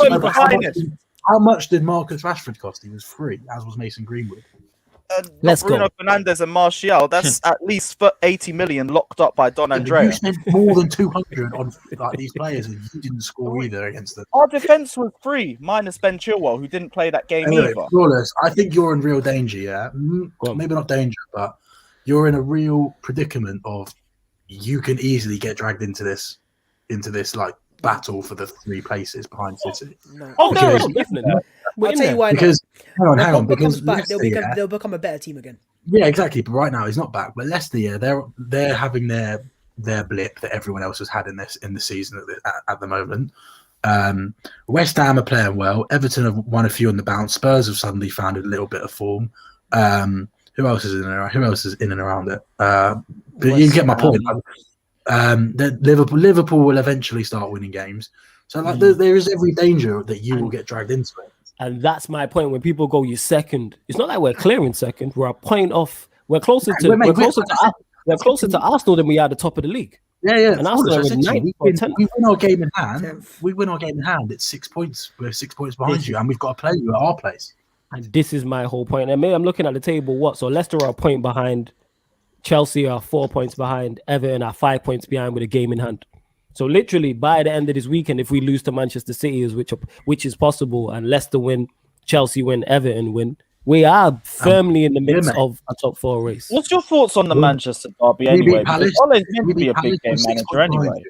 much did Marcus Rashford cost? He was free, as was Mason Greenwood. Let's Bruno go. Fernandes and Martial. That's at least 80 million locked up by Don You Andrea. spent more than 200 on like these players, and you didn't score either against them. Our defense was free, minus Ben Chilwell, who didn't play that game Anyway, either. Flawless, I think you're in real danger. Yeah, maybe not danger, but you're in a real predicament of you can easily get dragged into this like battle for the 3 places behind City. No. Oh no, Because- definitely. I'll tell you why. Because hang on, because comes back, Leicester, they'll become a better team again. yeah, exactly. But right now he's not back. But Leicester, yeah, they're having their blip that everyone else has had in the season at the moment. West Ham are playing well. Everton have won a few on the bounce. Spurs have suddenly found a little bit of form. Who else is in and around it? But you get my point. Liverpool will eventually start winning games. So like there is every danger that you will get dragged into it. And that's my point. When people go, you're second. It's not like we're clearing second. We're a point off. We're closer to Arsenal than we are at the top of the league. Yeah. And Arsenal with 9 or 10. We win our game in hand. 10th. We win our game in hand. It's 6 points. We're 6 points behind you, and we've got to play you at our place. And this is my whole point. And maybe I'm looking at the table. So Leicester are a point behind. Chelsea are 4 points behind. Everton are 5 points behind with a game in hand. So literally, by the end of this weekend, if we lose to Manchester City, which is possible, and Leicester win, Chelsea win, Everton win, we are firmly in the midst of a top 4 race. What's your thoughts on the Manchester derby anyway? Because Ole's meant to be a big game manager anyway.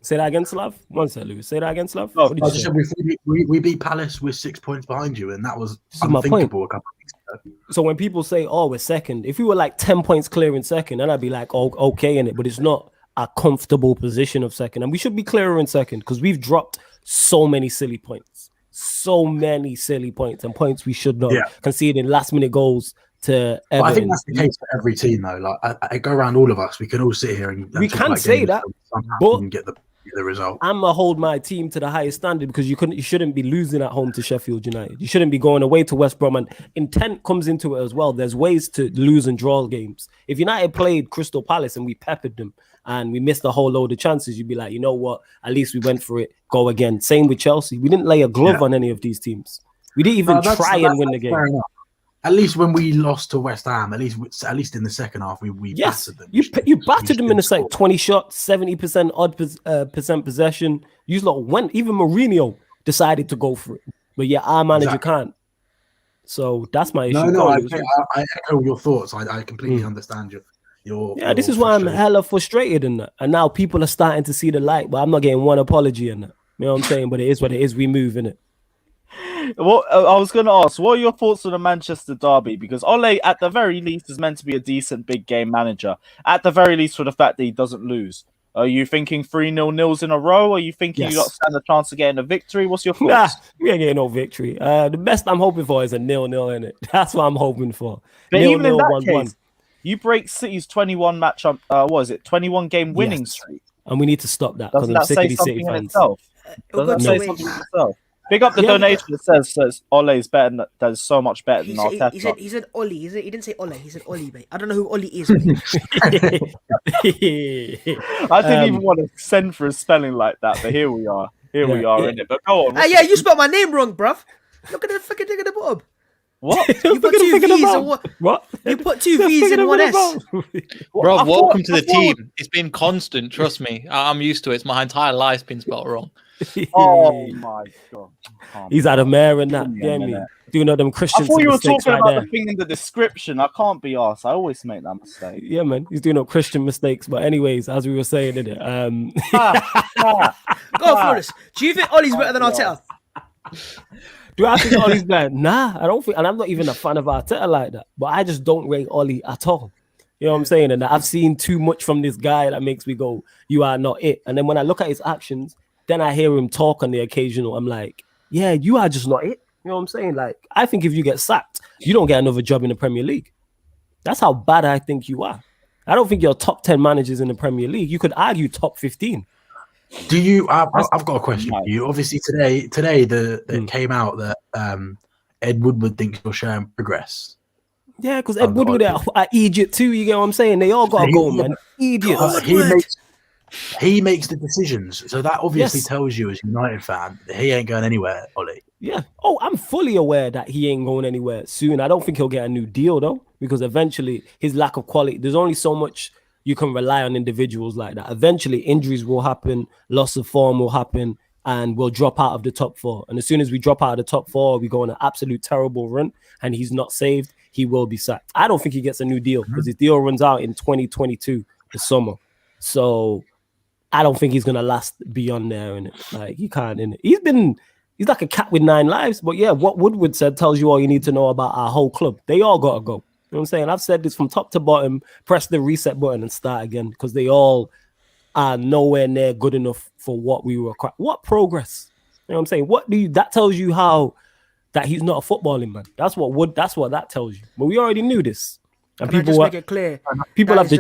Say that again, Slav. One second, Lewis. Say that again, Slav. Oh, What did you say? We beat Palace with 6 points behind you, and that was This is my unthinkable a couple of weeks ago. So when people say, "Oh, we're second," if we were like 10 points clear in second, then I'd be like, "Oh, okay," in it. But it's not a comfortable position of second, and we should be clearer in second because we've dropped so many silly points, and points we should not conceding last-minute goals to Everton. But I think that's the case for every team, though. Like I go around all of us, we can all sit here and We talk can about say games that, and somehow but we can get the the result. I'm gonna hold my team to the highest standard because you shouldn't be losing at home to Sheffield United. You shouldn't be going away to West Brom, and intent comes into it as well. There's ways to lose and draw games. If United played Crystal Palace and we peppered them and we missed a whole load of chances, you'd be like, you know what? At least we went for it. Go again. Same with Chelsea. We didn't lay a glove on any of these teams. We didn't even try and win the game. Fair enough. At least when we lost to West Ham, at least in the second half, we battered them. You battered them in the second. 20 shots, 70% percent possession. You lot went. Even Mourinho decided to go for it, but yeah, our manager can't. So that's my issue. No, I echo your thoughts. I completely understand your. Yeah, this is why I'm hella frustrated in that. And now people are starting to see the light, but I'm not getting one apology in that. You know what I'm saying? But it is what it is. We move in it. Well, I was going to ask, what are your thoughts on the Manchester derby? Because Ole, at the very least, is meant to be a decent big game manager. At the very least, for the fact that he doesn't lose. Are you thinking 3-0 nils in a row? Are you thinking you got stand a chance of getting a victory? What's your thoughts? We ain't getting no victory. The best I'm hoping for is a 0-0 in it. That's what I'm hoping for. But even in that case, you break City's 21 match. What is it? 21 game winning streak. And we need to stop that because Doesn't I'm that sick say of these something City in fans. itself? Doesn't that say something in itself? Big up the donation that says Ole is better. That is so much better than Arteta. He said Oli. He didn't say Ole. He said Oli, mate. I don't know who Oli is. Mate. I didn't even want to send for a spelling like that, but here we are. We are in it. But go on. Yeah, you spelled my name wrong, bruv. Look at the fucking thing at the bottom. What? You put two V's and what? You put two V's and one S. Bro, welcome to the team. It's been constant. Trust me. I'm used to it. It's my entire life's been spelled wrong. Oh my god! He's out of mayor and that. Yeah, me doing all them Christian. I thought you were talking right about there. the thing in the description. I can't be arsed. I always make that mistake. Yeah, man, he's doing all Christian mistakes. But anyways, as we were saying, in it, Go for this. Do you think Ollie's better than Arteta? Do I think Ollie's better? Nah, I don't think. And I'm not even a fan of Arteta like that. But I just don't rate Ollie at all. You know what I'm saying? And I've seen too much from this guy that makes me go, "You are not it." And then when I look at his actions. Then I hear him talk on the occasional. I'm like, yeah, you are just not it. You know what I'm saying? Like, I think if you get sacked, you don't get another job in the Premier League. That's how bad I think you are. I don't think you're top 10 managers in the Premier League. You could argue top 15. Do you? I've got a question for you. Obviously, today, it came out that Ed Woodward thinks you're showing progress. Yeah, because Ed Woodward at Egypt too. You get what I'm saying? They all got to go, man. Idiots. He makes the decisions, so that obviously tells you as a United fan that he ain't going anywhere, Ollie. Yeah. Oh, I'm fully aware that he ain't going anywhere soon. I don't think he'll get a new deal though, because eventually his lack of quality. There's only so much you can rely on individuals like that. Eventually, injuries will happen, loss of form will happen, and we'll drop out of the top 4. And as soon as we drop out of the top 4, we go on an absolute terrible run, and he's not saved. He will be sacked. I don't think he gets a new deal because his deal runs out in 2022, the summer. So. I don't think he's gonna last beyond there in it. Like he can't in it. He's like a cat with 9 lives. But yeah, what Woodward said tells you all you need to know about our whole club. They all gotta go. You know what I'm saying? I've said this from top to bottom. Press the reset button and start again because they all are nowhere near good enough for what we were. What progress? You know what I'm saying? That tells you how that he's not a footballing man. That's what that tells you. But we already knew this. And Can I just make it clear? People have the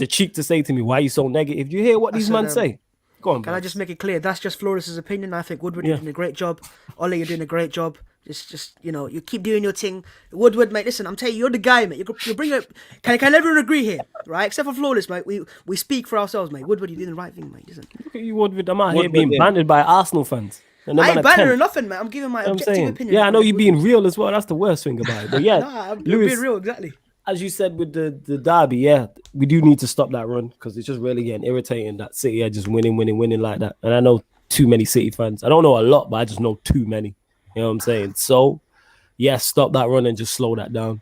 cheek to say to me, "Why are you so negative?" You hear what these men say? Go on. Can I just make it clear? That's just Flores' opinion. I think Woodward, you're doing a great job. Ole, you're doing a great job. Just you keep doing your thing. Woodward, mate. Listen, I'm telling you, you're the guy, mate. You bring it. Can everyone agree here, right? Except for Flores, mate. We speak for ourselves, mate. Woodward, you're doing the right thing, mate. Listen. Look at you, Woodward. I'm out here being banded by Arsenal fans. I ain't banning nothing, man. I'm giving my objective opinion. Yeah, I know you're being real as well. That's the worst thing about it. But yeah, I'm being real, exactly. As you said with the derby, yeah, we do need to stop that run because it's just really getting irritating that City are just winning like that. And I know too many City fans. I don't know a lot, but I just know too many. You know what I'm saying? So, yeah, stop that run and just slow that down.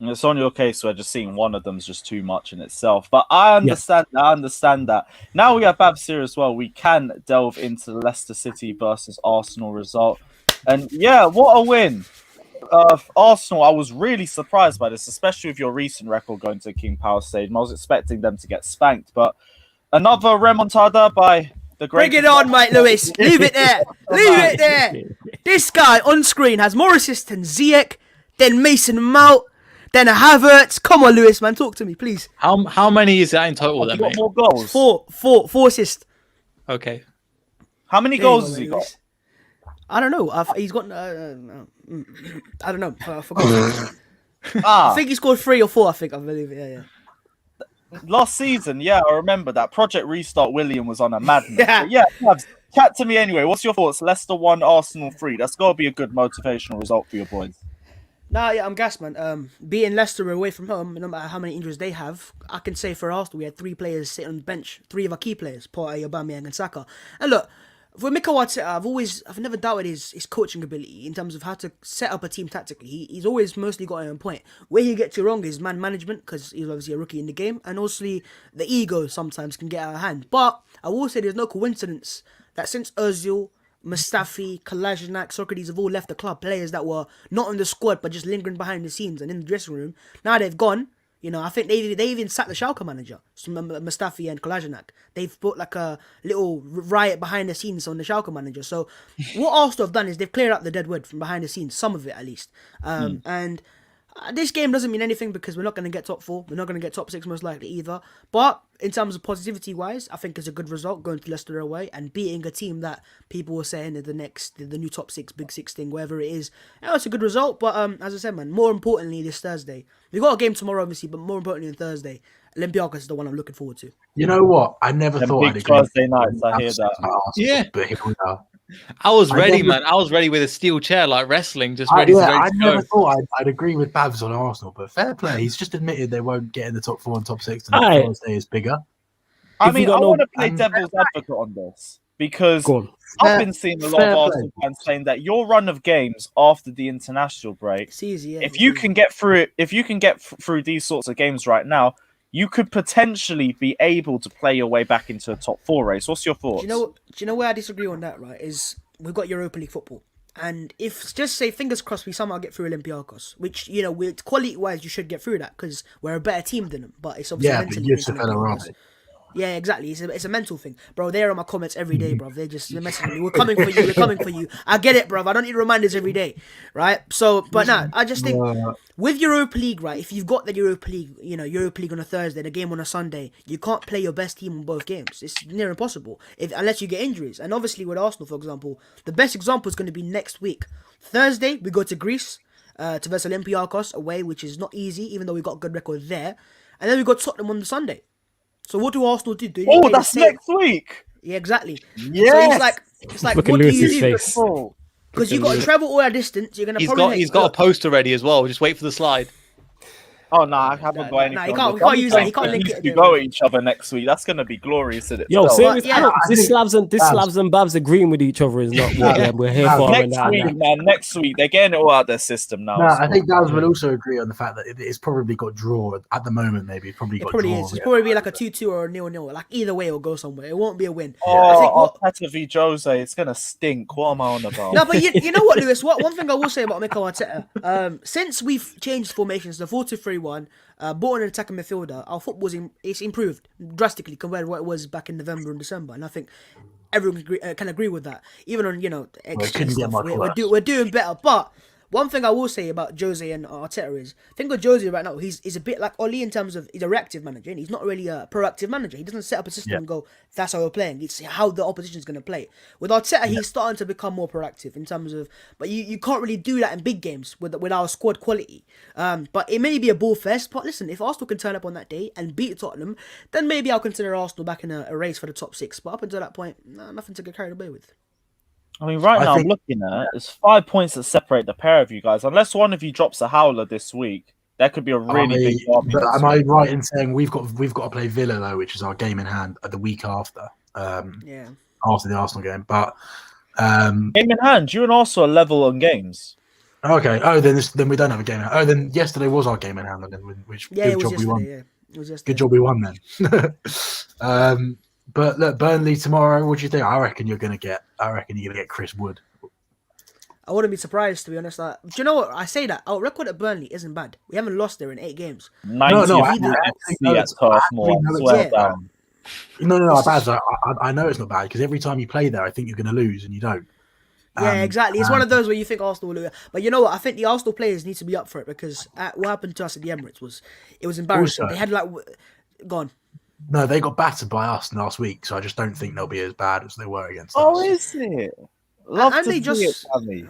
And it's on your case where just seeing one of them is just too much in itself. But I understand that. I understand that. Now we have Babs here as well. We can delve into the Leicester City versus Arsenal result. And yeah, what a win. Arsenal, I was really surprised by this, especially with your recent record going to King Power Stadium. I was expecting them to get spanked, but another remontada by the great. Bring it on, mate, Lewis. Leave it there. Leave it there. This guy on screen has more assists than Ziyech, then Mason Mount, then Havertz. Come on, Lewis, man, talk to me, please. How many is that in total then, mate? More goals. Four assists. Okay. How many There you goals go, has he mate, got? Lewis. I don't know. He's got. I don't know. I forgot. I Ah, think he scored 3 or 4. I believe. Yeah. last season, yeah, I remember that. Project Restart Willian was on a madness. Yeah. But yeah, Cavs, chat to me anyway. What's your thoughts? Leicester 1, Arsenal 3. That's got to be a good motivational result for your boys. Nah, yeah, I'm gassed, man. Beating Leicester away from home, no matter how many injuries they have, I can say for Arsenal, we had 3 players sitting on the bench, 3 of our key players, Partey, Aubameyang, and Saka. And look, for Mikel Arteta, I've never doubted his coaching ability in terms of how to set up a team tactically. He's always mostly got it on point. Where he gets it wrong is man management, because he's obviously a rookie in the game, and also the ego sometimes can get out of hand. But I will say there's no coincidence that since Ozil, Mustafi, Kolasinac, Socrates have all left the club. Players that were not on the squad but just lingering behind the scenes and in the dressing room. Now they've gone. You know, I think they even sacked the Schalke manager, Mustafi and Kolasinac. They've put like a little riot behind the scenes on the Schalke manager. So what Arsenal have done is they've cleared up the dead wood from behind the scenes, some of it at least. And this game doesn't mean anything because we're not going to get top 4. We're not going to get top 6 most likely either. But in terms of positivity wise, I think it's a good result going to Leicester away and beating a team that people were saying is the new top 6, big 6 thing, whatever it is. Yeah, it's a good result. But as I said, man, more importantly this Thursday, we got a game tomorrow obviously, but more importantly on Thursday, Olympiacos is the one I'm looking forward to. You know what? I never Them thought big I'd agree. Thursday nights, I hear that. Arsenal, Yeah. but here we are. I was ready, never- man. I was ready with a steel chair, like wrestling, just ready, I to never go. thought I'd agree with Babs on Arsenal, but fair play. He's just admitted they won't get in the top 4 and top 6, and Aye. Thursday is bigger. I If you mean, I don't know- want to play and- devil's advocate on this because Go on. I've been seeing a lot fair of play. Arsenal fans saying that your run of games after the international break, It's easy, yeah. if you can get through it, if you can get through these sorts of games right now, you could potentially be able to play your way back into a top 4 race. What's your thoughts? Do you know where I disagree on that, right? Is we've got Europa League football. And if, just say, fingers crossed, we somehow get through Olympiacos, which, you know, with quality-wise, you should get through that because we're a better team than them. But it's obviously Yeah, but mentally Yusuf against El Olympiacos. Arabi. Yeah, exactly. It's a mental thing, bro. They're on my comments every day, bro. They're messaging me. We're coming for you. We're coming for you. I get it, bro. I don't need reminders every day, right? So, but nah, I just think with Europa League, right? If you've got the Europa League, you know, Europa League on a Thursday, the game on a Sunday, you can't play your best team on both games. It's near impossible unless you get injuries. And obviously with Arsenal, for example, the best example is going to be next week. Thursday, we go to Greece to versus Olympiacos away, which is not easy, even though we got a good record there. And then we got Tottenham on the Sunday. So what do Arsenal do? They Oh, play the that's same- next week. Yeah, exactly. Yes. So it's like, Look at what do Lewis's you do? face. Oh. Because you got to travel all that distance. You're gonna He's probably got a poster ready as well. Just wait for the slide. Oh no, I haven't got anything. Nah, you on can't- this. we can't I'm use that. You just can't saying link we it used to there, go bro. at each other next week. That's gonna be glorious in Yo, itself. serious. yeah, This Slavs and Babs agreeing with each other is not what we're here for. and Next that, week, and that. man. Next week, they're getting it all out of their system now. No, It's I think cool. Daz would also agree on the fact that it's probably got draw at the moment. Maybe it's probably It got probably draw. is. It's yeah. probably be like a 2-2 or a 0-0. Like either way, it'll go somewhere. It won't be a win. Oh, I think what. Arteta v Jose, it's gonna stink. What am I on about? No, but you know what, Lewis? One thing I will say about Mikel Arteta, since we've changed formations, the 4-2-3-1, brought in an attacking midfielder, our football's it's improved drastically compared to what it was back in November and December, and I think everyone can agree with that. Even on XG couldn't get stuff, much we're worse. doing better. But one thing I will say about Jose and Arteta is, I think with Jose right now, he's a bit like Oli in terms of he's a reactive manager, and he's not really a proactive manager. He doesn't set up a system and go, that's how we're playing. It's how the opposition is going to play. With Arteta, he's starting to become more proactive in terms of, but you can't really do that in big games with our squad quality. But it may be a ball fest. But listen, if Arsenal can turn up on that day and beat Tottenham, then maybe I'll consider Arsenal back in a race for the top 6. But up until that point, nothing to get carried away with. I mean, right I now think- I'm looking at it. It's 5 points that separate the pair of you guys. Unless one of you drops a howler this week, that could be a really big derby. But this am I week. right in saying we've got to play Villa though, which is our game in hand the week after, Yeah. after the Arsenal game. But Game in hand. You and Arsenal are level on games. okay. Oh, then we don't have a game. Oh, then yesterday was our game in hand. Then which Yeah, good it was job we won. yesterday. Yeah, it was yesterday. Good job we won then. But look, Burnley tomorrow. What do you think? I reckon you're gonna get Chris Wood. I wouldn't be surprised, to be honest. Do you know what? I say that our record at Burnley isn't bad. We haven't lost there in 8 games. 90th no, at Turf Moor. I it's- swear yeah. down. No, Baz, I know it's not bad because every time you play there, I think you're going to lose and you don't. Yeah, exactly. It's one of those where you think Arsenal will lose. But you know what? I think the Arsenal players need to be up for it because what happened to us at the Emirates was embarrassing. Also- They had like... Gone. No, they got battered by us last week, so I just don't think they'll be as bad as they were against Oh, us. is it? Love And to they see just- it, Dammy.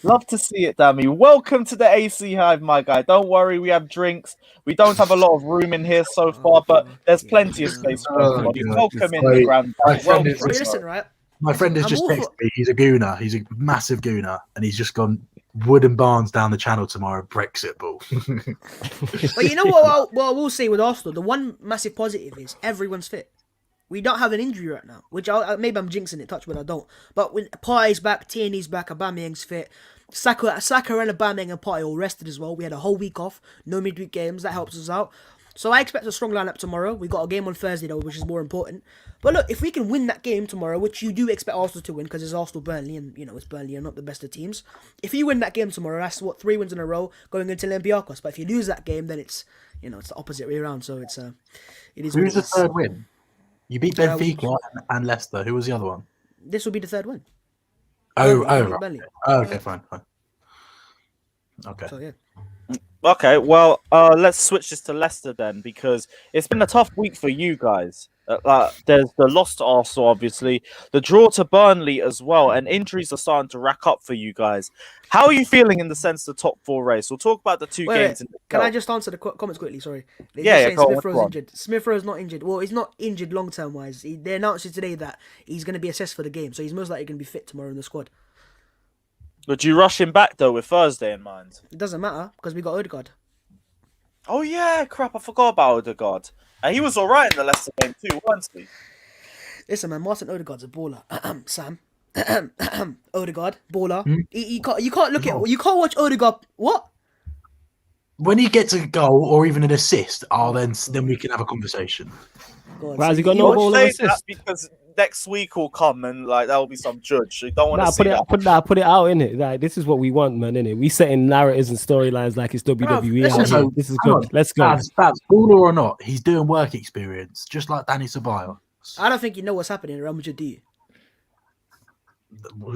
Love to see it, Dammy. Welcome to the AC Hive, my guy. Don't worry, we have drinks. We don't have a lot of room in here so far, but there's plenty of space for Oh, everybody. God. Welcome in Sorry. the grand. My friend is Bro, just- listen, right? My friend has I'm just all texted for- me. He's a gooner. He's a massive gooner, and he's just gone Wooden Barnes down the channel tomorrow. Brexit ball. But you know what I will say with Arsenal? The one massive positive is everyone's fit. We don't have an injury right now, which maybe I'm jinxing it, touch wood, I don't. But when Partey's back, Tierney's back, Aubameyang's fit. Saka and Aubameyang and Partey all rested as well. We had a whole week off, no midweek games. That helps us out. So I expect a strong lineup tomorrow. We got a game on Thursday though, which is more important. But look, if we can win that game tomorrow, which you do expect Arsenal to win because it's Arsenal Burnley, and you know it's Burnley and not the best of teams. If you win that game tomorrow, that's 3 wins in a row going into Olympiacos. But if you lose that game, then it's it's the opposite way around. So it is. Who's the what it is. third win? You beat Benfica and Leicester. Who was the other one? This will be the third win. Oh, Burnley, right. Burnley. Oh, okay, fine. Okay. So yeah. Okay, well, let's switch this to Leicester then, because it's been a tough week for you guys. There's the loss to Arsenal, obviously, the draw to Burnley as well, and injuries are starting to rack up for you guys. How are you feeling in the sense of the top 4 race? We'll talk about the two games. Can I just answer the comments quickly? Sorry. They're Yeah, saying go on, Smith Rowe's go on. injured. Smith Rowe's not injured. Well, he's not injured long term wise. They announced it today that he's going to be assessed for the game, so he's most likely going to be fit tomorrow in the squad. Would you rush him back though with Thursday in mind? It doesn't matter because we got Odegaard. Oh yeah, crap! I forgot about Odegaard. And he was all right in the Leicester game too, wasn't he? Listen, man, Martin Odegaard's a baller. Sam, Odegaard, baller. You can't look at you can't watch Odegaard. What? When he gets a goal or even an assist, then we can have a conversation. God, Why has he so got you no watch- goal or Say assist? that because next week will come and like there will be some judge. So you don't want to Nah, see that. put it out in it. Like this is what we want, man. Innit? We setting narratives and storylines like it's WWE. listen, out here. This is hang good. on. Let's go. Babs, baller or not, he's doing work experience, just like Danny Ceballos. I don't think you know what's happening in Real Madrid, do you?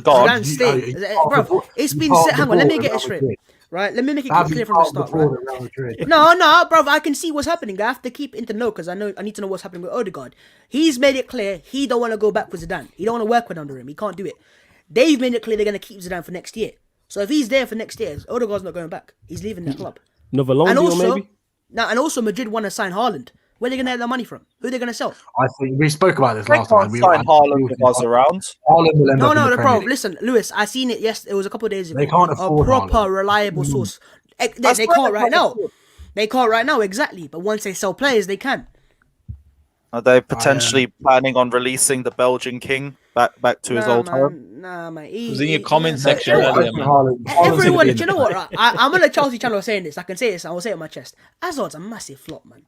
Go on. Zidane stayed. Bro, it's been set. Hang on, let me get it straight. Right, let me make it clear from the start. Right? No, bro, I can see what's happening. I have to keep in the know because I need to know what's happening with Odegaard. He's made it clear he don't want to go back with Zidane. He don't want to work with under him. He can't do it. They've made it clear they're going to keep Zidane for next year. So if he's there for next year, Odegaard's not going back. He's leaving the club. Another long And deal, also, maybe. and also Madrid want to sign Haaland. Where are they going to have the money from? Who are they going to sell? I think we spoke about this They last time. can't sign Haaland with us around. Haaland will end No, up in the bro. Premier League. Listen, Lewis, I seen it. Yes, it was a couple of days ago. They can't a afford proper, Haaland. reliable source. They That's why can't right now. afford. They can't right now, exactly. But once they sell players, they can. Are they potentially planning on releasing the Belgian king back to his old home? Nah, man. It was in your comment section You know what? earlier, man. Everyone, do you know what? Right? I'm on the Chelsea channel saying this. I can say this. I will say it on my chest. Hazard's a massive flop, man.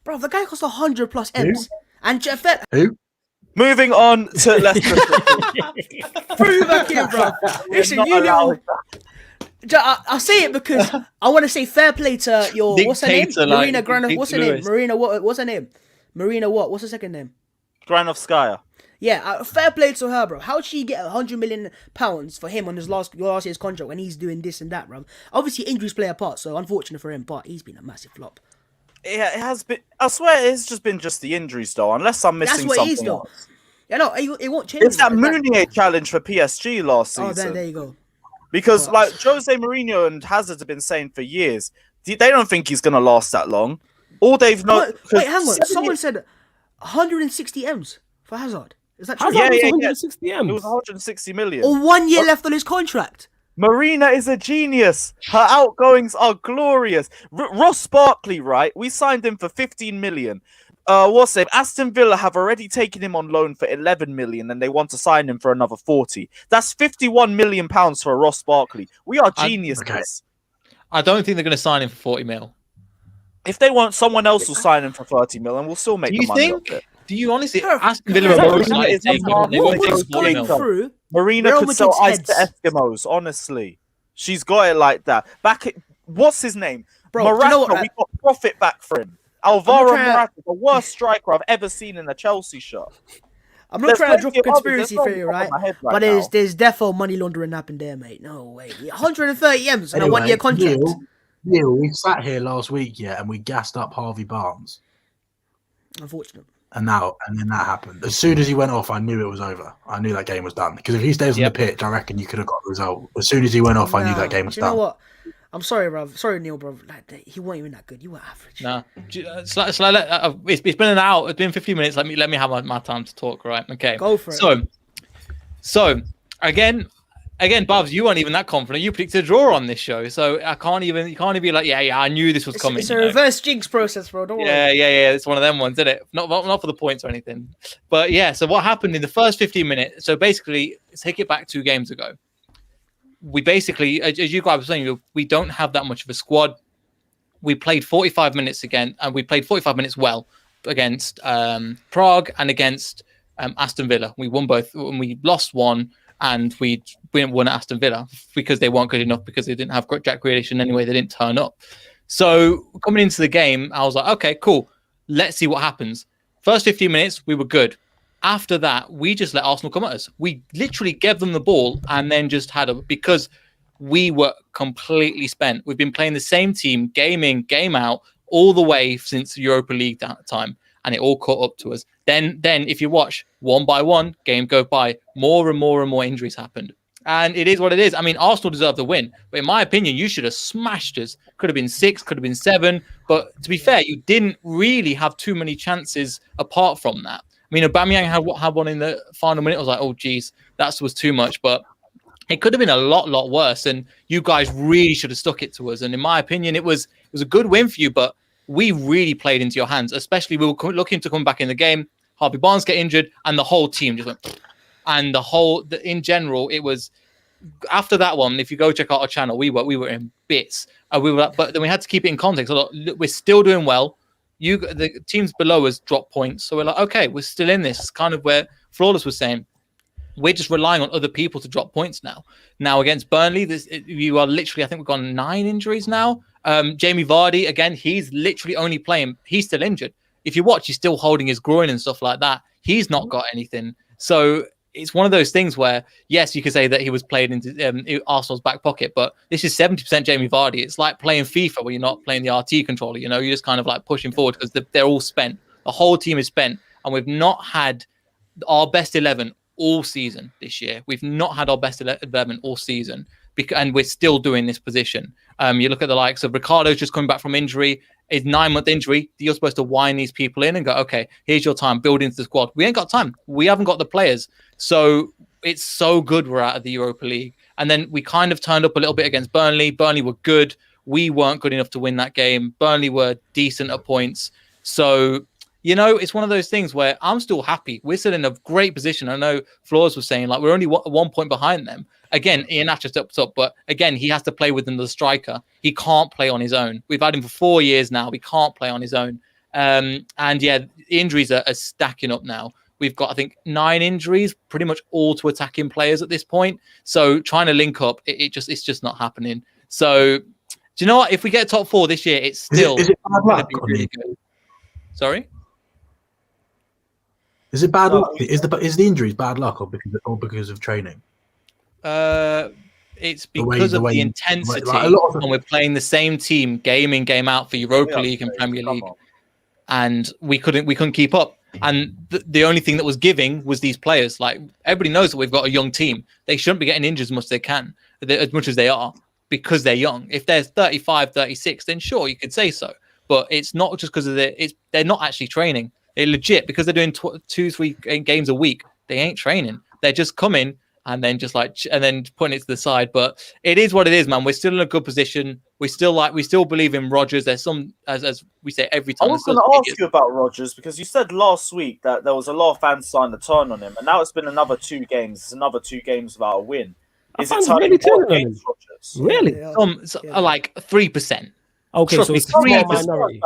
Bro, the guy cost 100+ M's. And Who? Moving on to Leicester. prove back here, bro. Listen, not you allowed know. I'll say it because I want to say fair play to your what's her name? Dictator, like, Marina Granoff. What's her name? Lewis. Marina what? What's her name? Marina what? What's her second name? Granovskaya. Yeah, fair play to her, bro. How'd she get £100 million for him on his last year's contract when he's doing this and that, bro? Obviously, injuries play a part, so unfortunate for him, but he's been a massive flop. Yeah, it has been. I swear, it's just been just the injuries, though. Unless I'm missing That's what it is, something though. else. Yeah, no, it won't change. It's that Mounier challenge for PSG last Oh, season. there you go. Because Oh. like Jose Mourinho and Hazard have been saying for years, they don't think he's gonna last that long. All they've known. Wait, hang on. Someone said 160 M's for Hazard. Is that true? Hazard was yeah. 160 It was M's. 160 million. Or 1 year left on his contract. Marina is a genius. Her outgoings are glorious. Ross Barkley, right? We signed him for 15 million. What's it? Aston Villa have already taken him on loan for 11 million, and they want to sign him for another 40. That's 51 million pounds for Ross Barkley. We are geniuses. Okay. I don't think they're going to sign him for 40 mil. If they want, someone else will sign him for 30 million, and we'll still make Do the you money think? off it. Do you honestly? Bro, Aston Villa Marina are most likely is to take him. They what won't take What's him for 40 going mil. through? Marina Real could sell Madrid's ice to heads. Eskimos, honestly. She's got it like that. What's his name? Bro, do you Morata, know what? we got profit back for him. Alvaro trying to- Morata, the worst striker I've ever seen in a Chelsea shirt. I'm not There's trying to drop a plenty of others. conspiracy There's theory, no top right? of my head right But now. there's defo money laundering happened there, mate. No way. 130 M's and a 1 year contract. Neil, we sat here last week, and we gassed up Harvey Barnes. Unfortunate. And then that happened. As soon as he went off, I knew it was over. I knew that game was done. Because if he stays on the pitch, I reckon you could have got the result. As soon as he went off, I knew that game was Do you know done. what? I'm sorry, bruv. Sorry, Neil, bruv. Like, he wasn't even that good. You were average. Nah, it's been an hour. It's been 15 minutes. Let me have my time to talk. Right? Okay. Go for it. So again, Bubs, you weren't even that confident. You predicted a draw on this show, so you can't even be like, yeah, I knew this was coming. It's a reverse jinx process, bro. Don't worry. Yeah. It's one of them ones, isn't it? Not for the points or anything. But yeah, so what happened in the first 15 minutes? So basically, take it back 2 games ago. We basically, as you guys were saying, we don't have that much of a squad. We played 45 minutes again, and we played 45 minutes well against Prague and against Aston Villa. We won both, and we lost one, and we won at Aston Villa because they weren't good enough, because they didn't have Jack Grealish, and anyway, they didn't turn up. So coming into the game, I was like, okay, cool. Let's see what happens. First 15 minutes, we were good. After that, we just let Arsenal come at us. We literally gave them the ball and then just because we were completely spent. We've been playing the same team, game in, game out, all the way since Europa League that time, and it all caught up to us. Then if you watch one by one, game go by, more and more injuries happened. And it is what it is. I mean, Arsenal deserved the win, but in my opinion, you should have smashed us. Could have been 6, could have been 7. But to be fair, you didn't really have too many chances apart from that. I mean, Aubameyang had one in the final minute. I was like, oh, geez, that was too much. But it could have been a lot worse. And you guys really should have stuck it to us. And in my opinion, it was a good win for you. But we really played into your hands, especially we were looking to come back in the game. Harvey Barnes get injured, and the whole team just went. And in general, it was after that one. If you go check out our channel, we were in bits. But then we had to keep it in context. Look, we're still doing well. The teams below us drop points, so we're like, okay, we're still in this. It's kind of where Flawless was saying. We're just relying on other people to drop points now. Now against Burnley, you are literally, I think we've got 9 injuries now. Jamie Vardy, again, he's literally only playing. He's still injured. If you watch, he's still holding his groin and stuff like that. He's not got anything. So it's one of those things where, yes, you could say that he was playing into Arsenal's back pocket, but this is 70% Jamie Vardy. It's like playing FIFA where you're not playing the RT controller. You know, you're just kind of like pushing forward because they're all spent. The whole team is spent, and we've not had our best 11 all season this year. We've not had our best 11 all season, and we're still doing this position. You look at the likes of Ricardo's just coming back from injury. His 9-month injury, you're supposed to wind these people in and go, okay, here's your time, build into the squad. We ain't got time. We haven't got the players. So it's so good we're out of the Europa League. And then we kind of turned up a little bit against Burnley. Burnley were good. We weren't good enough to win that game. Burnley were decent at points. So, you know, it's one of those things where I'm still happy. We're still in a great position. I know Flores was saying, like, we're only 1 point behind them. Again, Ian Asher steps up, but again, he has to play with another striker. He can't play on his own. We've had him for 4 years now. He can't play on his own. And yeah, injuries are stacking up now. We've got, I think, 9 injuries, pretty much all to attacking players at this point. So trying to link up, it's just not happening. So do you know what? If we get top 4 this year, it's still is it bad luck? really good. Sorry? Is it bad luck? Is the injuries bad luck or because of training? It's because of the intensity, and we're playing the same team game in, game out for Europa League and Premier League, and we couldn't keep up. And the only thing that was giving was these players. Like, everybody knows that we've got a young team. They shouldn't be getting injured as much as they are, because they're young. If they're 35, 36, then sure, you could say so. But it's not just because of they're not actually training. They're legit, because they're doing 2-3 games a week. They ain't training. They're just coming and then putting it to the side. But it is what it is, man. We're still in a good position. We still believe in Rodgers. There's some, as we say every time. I was going to ask you about Rodgers, because you said last week that there was a lot of fans starting to turn on him, and now it's been another 2 games. It's another 2 games without a win. Is it turning more against Rodgers? Really? Like 3%. Okay, trust so me, it's a small 3%. minority.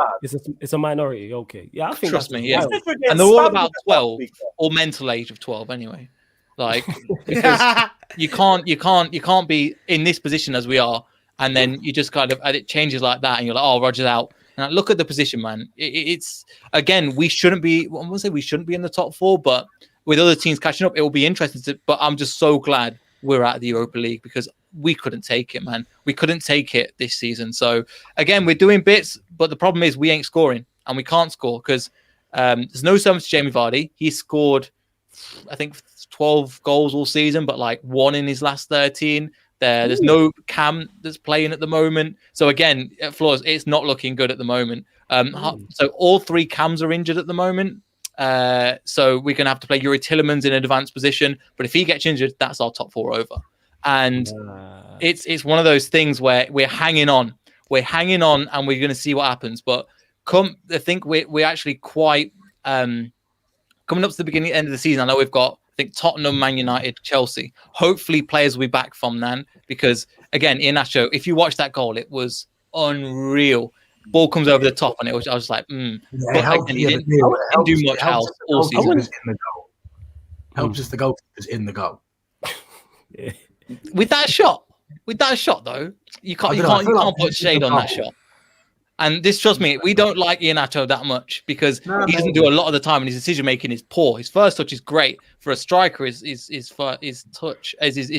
It's a minority. Okay, yeah, I think Trust that's me, yeah. wild. And they're all about 12 or mental age of 12 anyway. Like, because you can't be in this position as we are, and then you just kind of, and it changes like that, and you're like, oh, Rodgers out. And look at the position, man. It's again, we shouldn't be. I won't say we shouldn't be in the top 4, but with other teams catching up, it will be interesting. But I'm just so glad we're out of the Europa League, because we couldn't take it, man. We couldn't take it this season. So again, we're doing bits, but the problem is we ain't scoring, and we can't score because There's no so much Jamie Vardy. He scored, I think, 12 goals all season, but like 1 in his last 13. There's no Cam that's playing at the moment. So again, at Flores, it's not looking good at the moment. So all 3 Cams are injured at the moment. So we're going to have to play Yuri Tillemans in an advanced position. But if he gets injured, that's our top 4 over. And it's one of those things where we're hanging on. We're hanging on, and we're going to see what happens. But I think we're actually quite coming up to the end of the season. I know we've got, I think, Tottenham, Man United, Chelsea. Hopefully players will be back from then, because again, Iheanacho, if you watch that goal, it was unreal. Ball comes over the top, and I was like, But again, he didn't do much else all season. Helps if the goalkeeper's in the goal. Yeah. With that shot though, you can't put shade on that shot. And this, trust me, we don't like Iheanacho that much because he doesn't do a lot of the time, and his decision making is poor. His first touch is great for a striker. His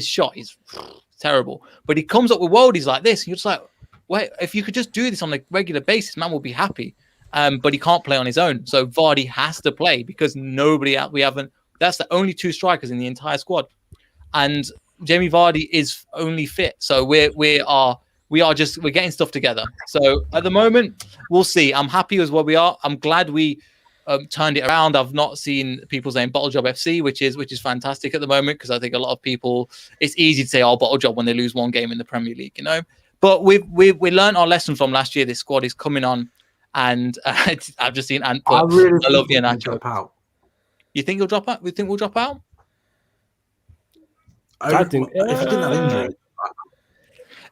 shot is terrible, but he comes up with worldies like this, and you're just like, wait, if you could just do this on a regular basis, man will be happy. But he can't play on his own, so Vardy has to play because that's the only 2 strikers in the entire squad, and Jamie Vardy is only fit. So we're getting stuff together. So at the moment, we'll see. I'm happy with where we are. I'm glad we turned it around. I've not seen people saying Bottle Job FC, which is fantastic at the moment, because I think a lot of people, it's easy to say, Bottle Job when they lose 1 game in the Premier League, But we learned our lesson from last year. This squad is coming on, and I've just seen Ant put, I love the Iheanacho. You think he'll drop out? We think we'll drop out? I think if he didn't have injury.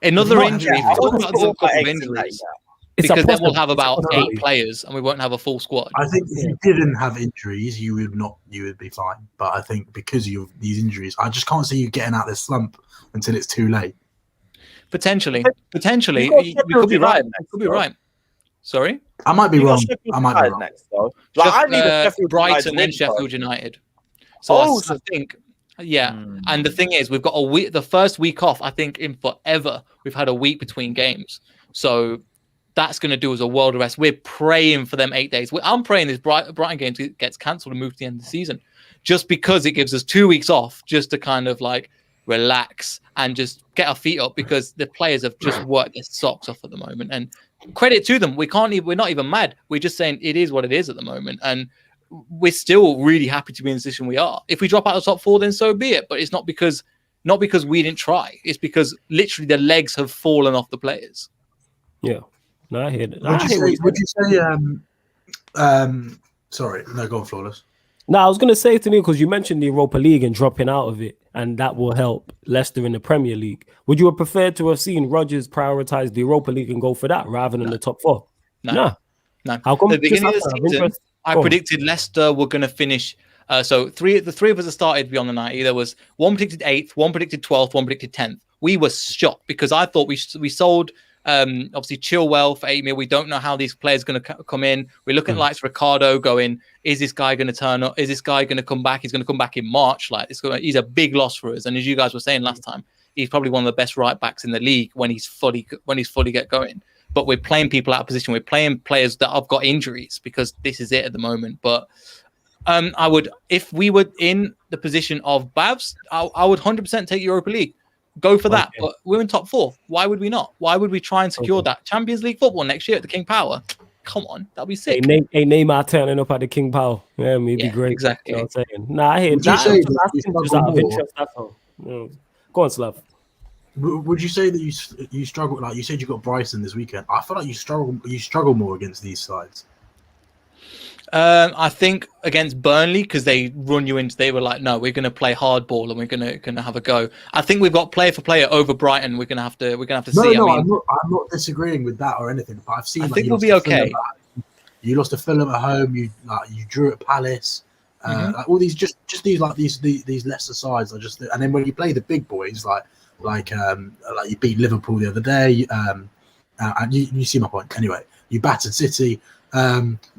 Another injury. Because then we'll have about 8 players, and we won't have a full squad. I think if you didn't have injuries, you would be fine. But I think because of these injuries, I just can't see you getting out of this slump until it's too late. Potentially, we could be right. We could be right. Sorry, I might be wrong. I might be wrong. Next, though. I need Brighton and Sheffield United. So I think. Yeah, and the thing is, we've got a week. The first week off, I think, in forever, we've had a week between games. So that's going to do us a world of rest. We're praying for them 8 days. I'm praying this Brighton game gets cancelled and moved to the end of the season, just because it gives us 2 weeks off, just to kind of like relax and just get our feet up, because the players have just worked their socks off at the moment. And credit to them, we're not even mad. We're just saying it is what it is at the moment, and we're still really happy to be in the position we are. If we drop out of the top 4, then so be it. But it's not because we didn't try. It's because literally the legs have fallen off the players. Yeah, no, I hear that. Would you say? Sorry, no, go on, Flawless. No, I was going to say to you, because you mentioned the Europa League and dropping out of it, and that will help Leicester in the Premier League. Would you have preferred to have seen Rodgers prioritise the Europa League and go for that rather than the top 4? No. How come? At the beginning of the season, I predicted Leicester were going to finish. So the three of us that started beyond the 90. There was one predicted 8th, one predicted 12th, one predicted 10th. We were shocked because I thought we sold obviously Chilwell for 8 million. We don't know how these players are going to come in. We're looking at like Ricardo going, is this guy going to turn up? Is this guy going to come back? He's going to come back in March. He's a big loss for us. And as you guys were saying last time, he's probably one of the best right backs in the league when he's fully get going. But we're playing people out of position. We're playing players that have got injuries because this is it at the moment. But if we were in the position of Babs, I would 100% take Europa League. Go for that. But we're in top 4. Why would we not? Why would we try and secure that Champions League football next year at the King Power? Come on, that'd be sick. Neymar turning up at the King Power. Yeah, it'd be great. Exactly. You know what I'm saying? Nah, I hear that. Just out of interest, that's all. Go on, Slav. Would you say that you struggle? Like you said, you got Brighton this weekend. I feel like you struggle more against these sides. I think against Burnley, because they run you into. They were like, no, we're going to play hardball and we're going to have a go. I think we've got player for player over Brighton. We're going to have to see. No, I'm not disagreeing with that or anything. But I've seen. I think we'll be okay. You lost to Fulham at home. You drew at Palace. Like all these just these lesser sides are just. And then when you play the big boys like you beat Liverpool the other day, and you see my point. Anyway, you battered City.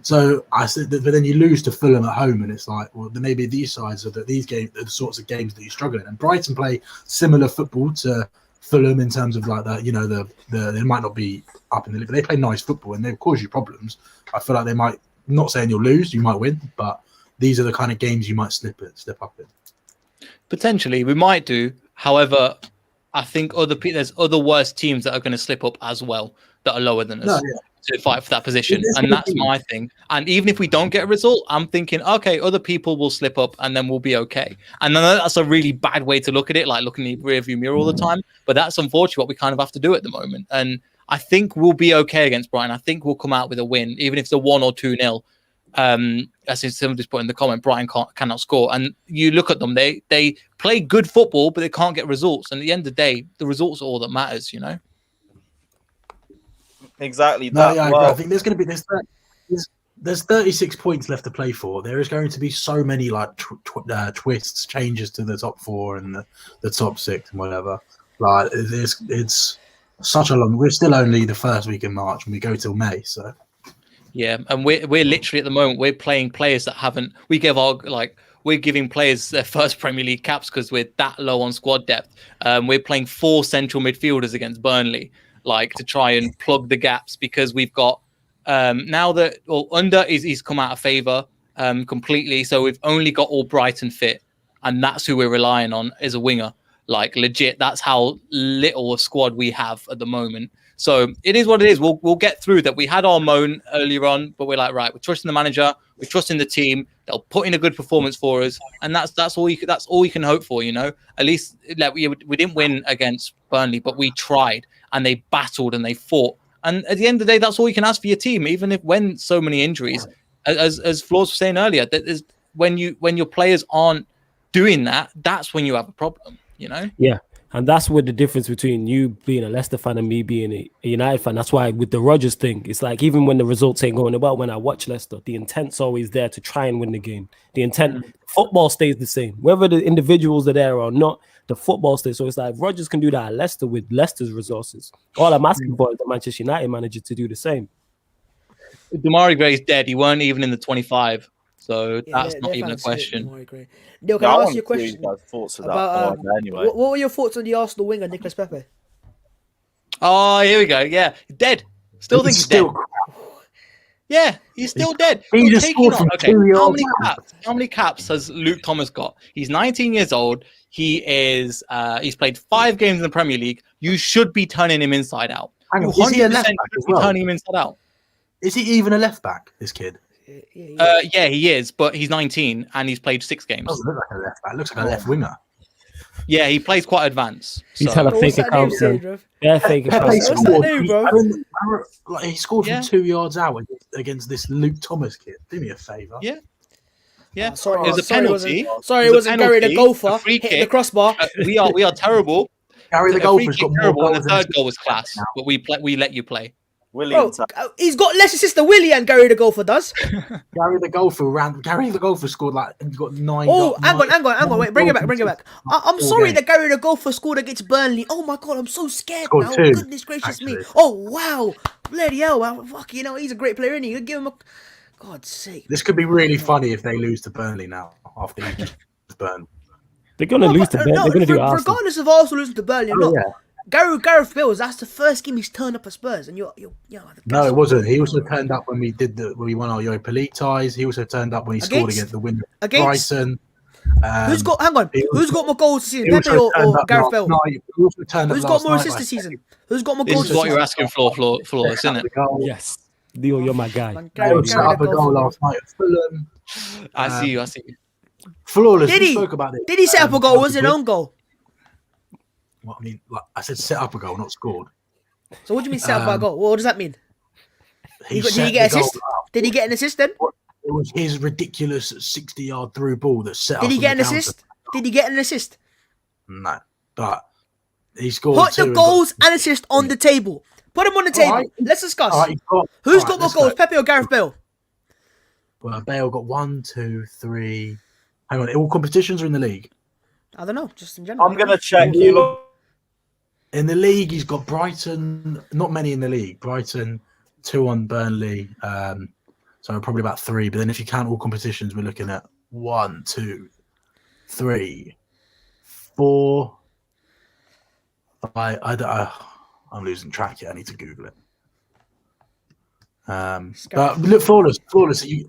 So I said that, but then you lose to Fulham at home, and it's like, well, then maybe these sides are these games are the sorts of games that you struggle in. And Brighton play similar football to Fulham in terms of like that. You know, they might not be up in the league, but they play nice football and they cause you problems. I feel like they might not saying you'll lose, you might win, but these are the kind of games you might slip up in. Potentially, we might do. However, I think there's other worse teams that are going to slip up as well that are lower than us to fight for that position, and that's my thing. And even if we don't get a result, I'm thinking, okay, other people will slip up, and then we'll be okay. And I know that's a really bad way to look at it, like looking in the rearview mirror all the time. But that's unfortunately what we kind of have to do at the moment. And I think we'll be okay against Brighton. I think we'll come out with a win, even if it's a 1 or 2-0. As somebody's put in the comment, Brighton cannot score. And you look at them, they play good football, but they can't get results. And at the end of the day, the results are all that matters, you know? Exactly. No, yeah, I think there's going to be there's 36 points left to play for. There is going to be so many like twists, changes to the top 4 and the top 6 and whatever. Like it's such a long. We're still only the first week in March, and we go till May. So yeah, and we're literally at the moment we're playing players that haven't. We're giving players their first Premier League caps because we're that low on squad depth. We're playing 4 central midfielders against Burnley, like to try and plug the gaps because we've got now that Under he's come out of favour completely. So we've only got all Brighton fit, and that's who we're relying on as a winger. Like legit, that's how little a squad we have at the moment. So it is what it is. We'll get through that. We had our moan earlier on, but we're like, right, we're trusting the manager, we're trusting the team. They'll put in a good performance for us, and that's all you can hope for. You know, at least like we didn't win against Burnley, but we tried and they battled and they fought. And at the end of the day, that's all you can ask for your team, even if when so many injuries, as Flores was saying earlier, that is when your players aren't doing that, that's when you have a problem. You know? Yeah. And that's where the difference between you being a Leicester fan and me being a United fan. That's why with the Rodgers thing, it's like even when the results ain't going well, when I watch Leicester, the intent's always there to try and win the game. The intent, football stays the same. Whether the individuals are there or not, the football stays. So it's like Rodgers can do that at Leicester with Leicester's resources. All I'm asking for is the Manchester United manager to do the same. Damari Gray's dead. He weren't even in the 25. So that's not even a question. Neil, can I ask you a question thoughts about anyway. What were your thoughts on the Arsenal winger, Nicolas Pepe? Oh, here we go. Yeah, dead. Still think he's dead. Yeah, he's still dead. He just scored from 2 yards. How many caps has Luke Thomas got? He's 19 years old. He is. He's played 5 games in the Premier League. You should be turning him inside out. Is he a left back as well? Turning him inside out. Is he even a left back? This kid. Yeah, he is, but he's 19 and he's played 6 games. Doesn't look like a left back. Looks like a left winger. Yeah, he plays quite advanced. He's had a fake account. Yeah, fake account. He scored from 2 yards out against this Luke Thomas kid. Do me a favour. Yeah. Yeah. Sorry, it was a penalty. It wasn't Gary the Gopher hitting the crossbar. We are terrible. Gary the Gopher's got more goals. And the third goal was class, but we let you play. Willian, he's got less assists than Willian. Gary the Gopher does. Gary the Gopher scored he got 9. Oh, hang on. Wait, bring it back. I'm sorry that Gary the Gopher scored against Burnley. Oh my god, I'm so scared now. 2, goodness gracious actually. me. Oh wow, bloody hell. Fuck, he's a great player, isn't he? You give him a. God's sake. This could be really funny if they lose to Burnley now after he Burnley. They're gonna lose to Burnley. They're gonna do Arsenal. Regardless of Arsenal losing to Burnley or not. Yeah. Gareth Bale, that's the first game he's turned up at Spurs, and you're no, it wasn't. He also turned up when we won our Europa League ties. He also turned up when he scored against the winner Brighton. Who's got more goals this season, Pepe or Gareth Bale? Who's got more assists this season? Who's got more goals? This is what you're asking for, isn't it? Yes, Leo, you're my guy. He set up a goal last night at Fulham. I see you. Flawless. We spoke about it. Did he set up a goal? Was it an own goal? Well, I mean, I said set up a goal, not scored. So what do you mean set up a goal? What does that mean? Did he get an assist? Did he get an assist then? It was his ridiculous 60-yard through ball that set up. Did he get an assist? Did he get an assist? No, but he scored. Put the goals and assists on the table. Put them on the table. Right. Let's discuss. Who's got more goals, Pepe or Gareth Bale? Well, Bale got 1, 2, 3. Hang on, all competitions are in the league? I don't know, just in general. I'm going to check you. In the league, he's got Brighton, not many in the league. Brighton, 2 on Burnley, so probably about 3. But then if you count all competitions, we're looking at 1, 2, 3, 4. I'm losing track here. I need to Google it. But look, flawless.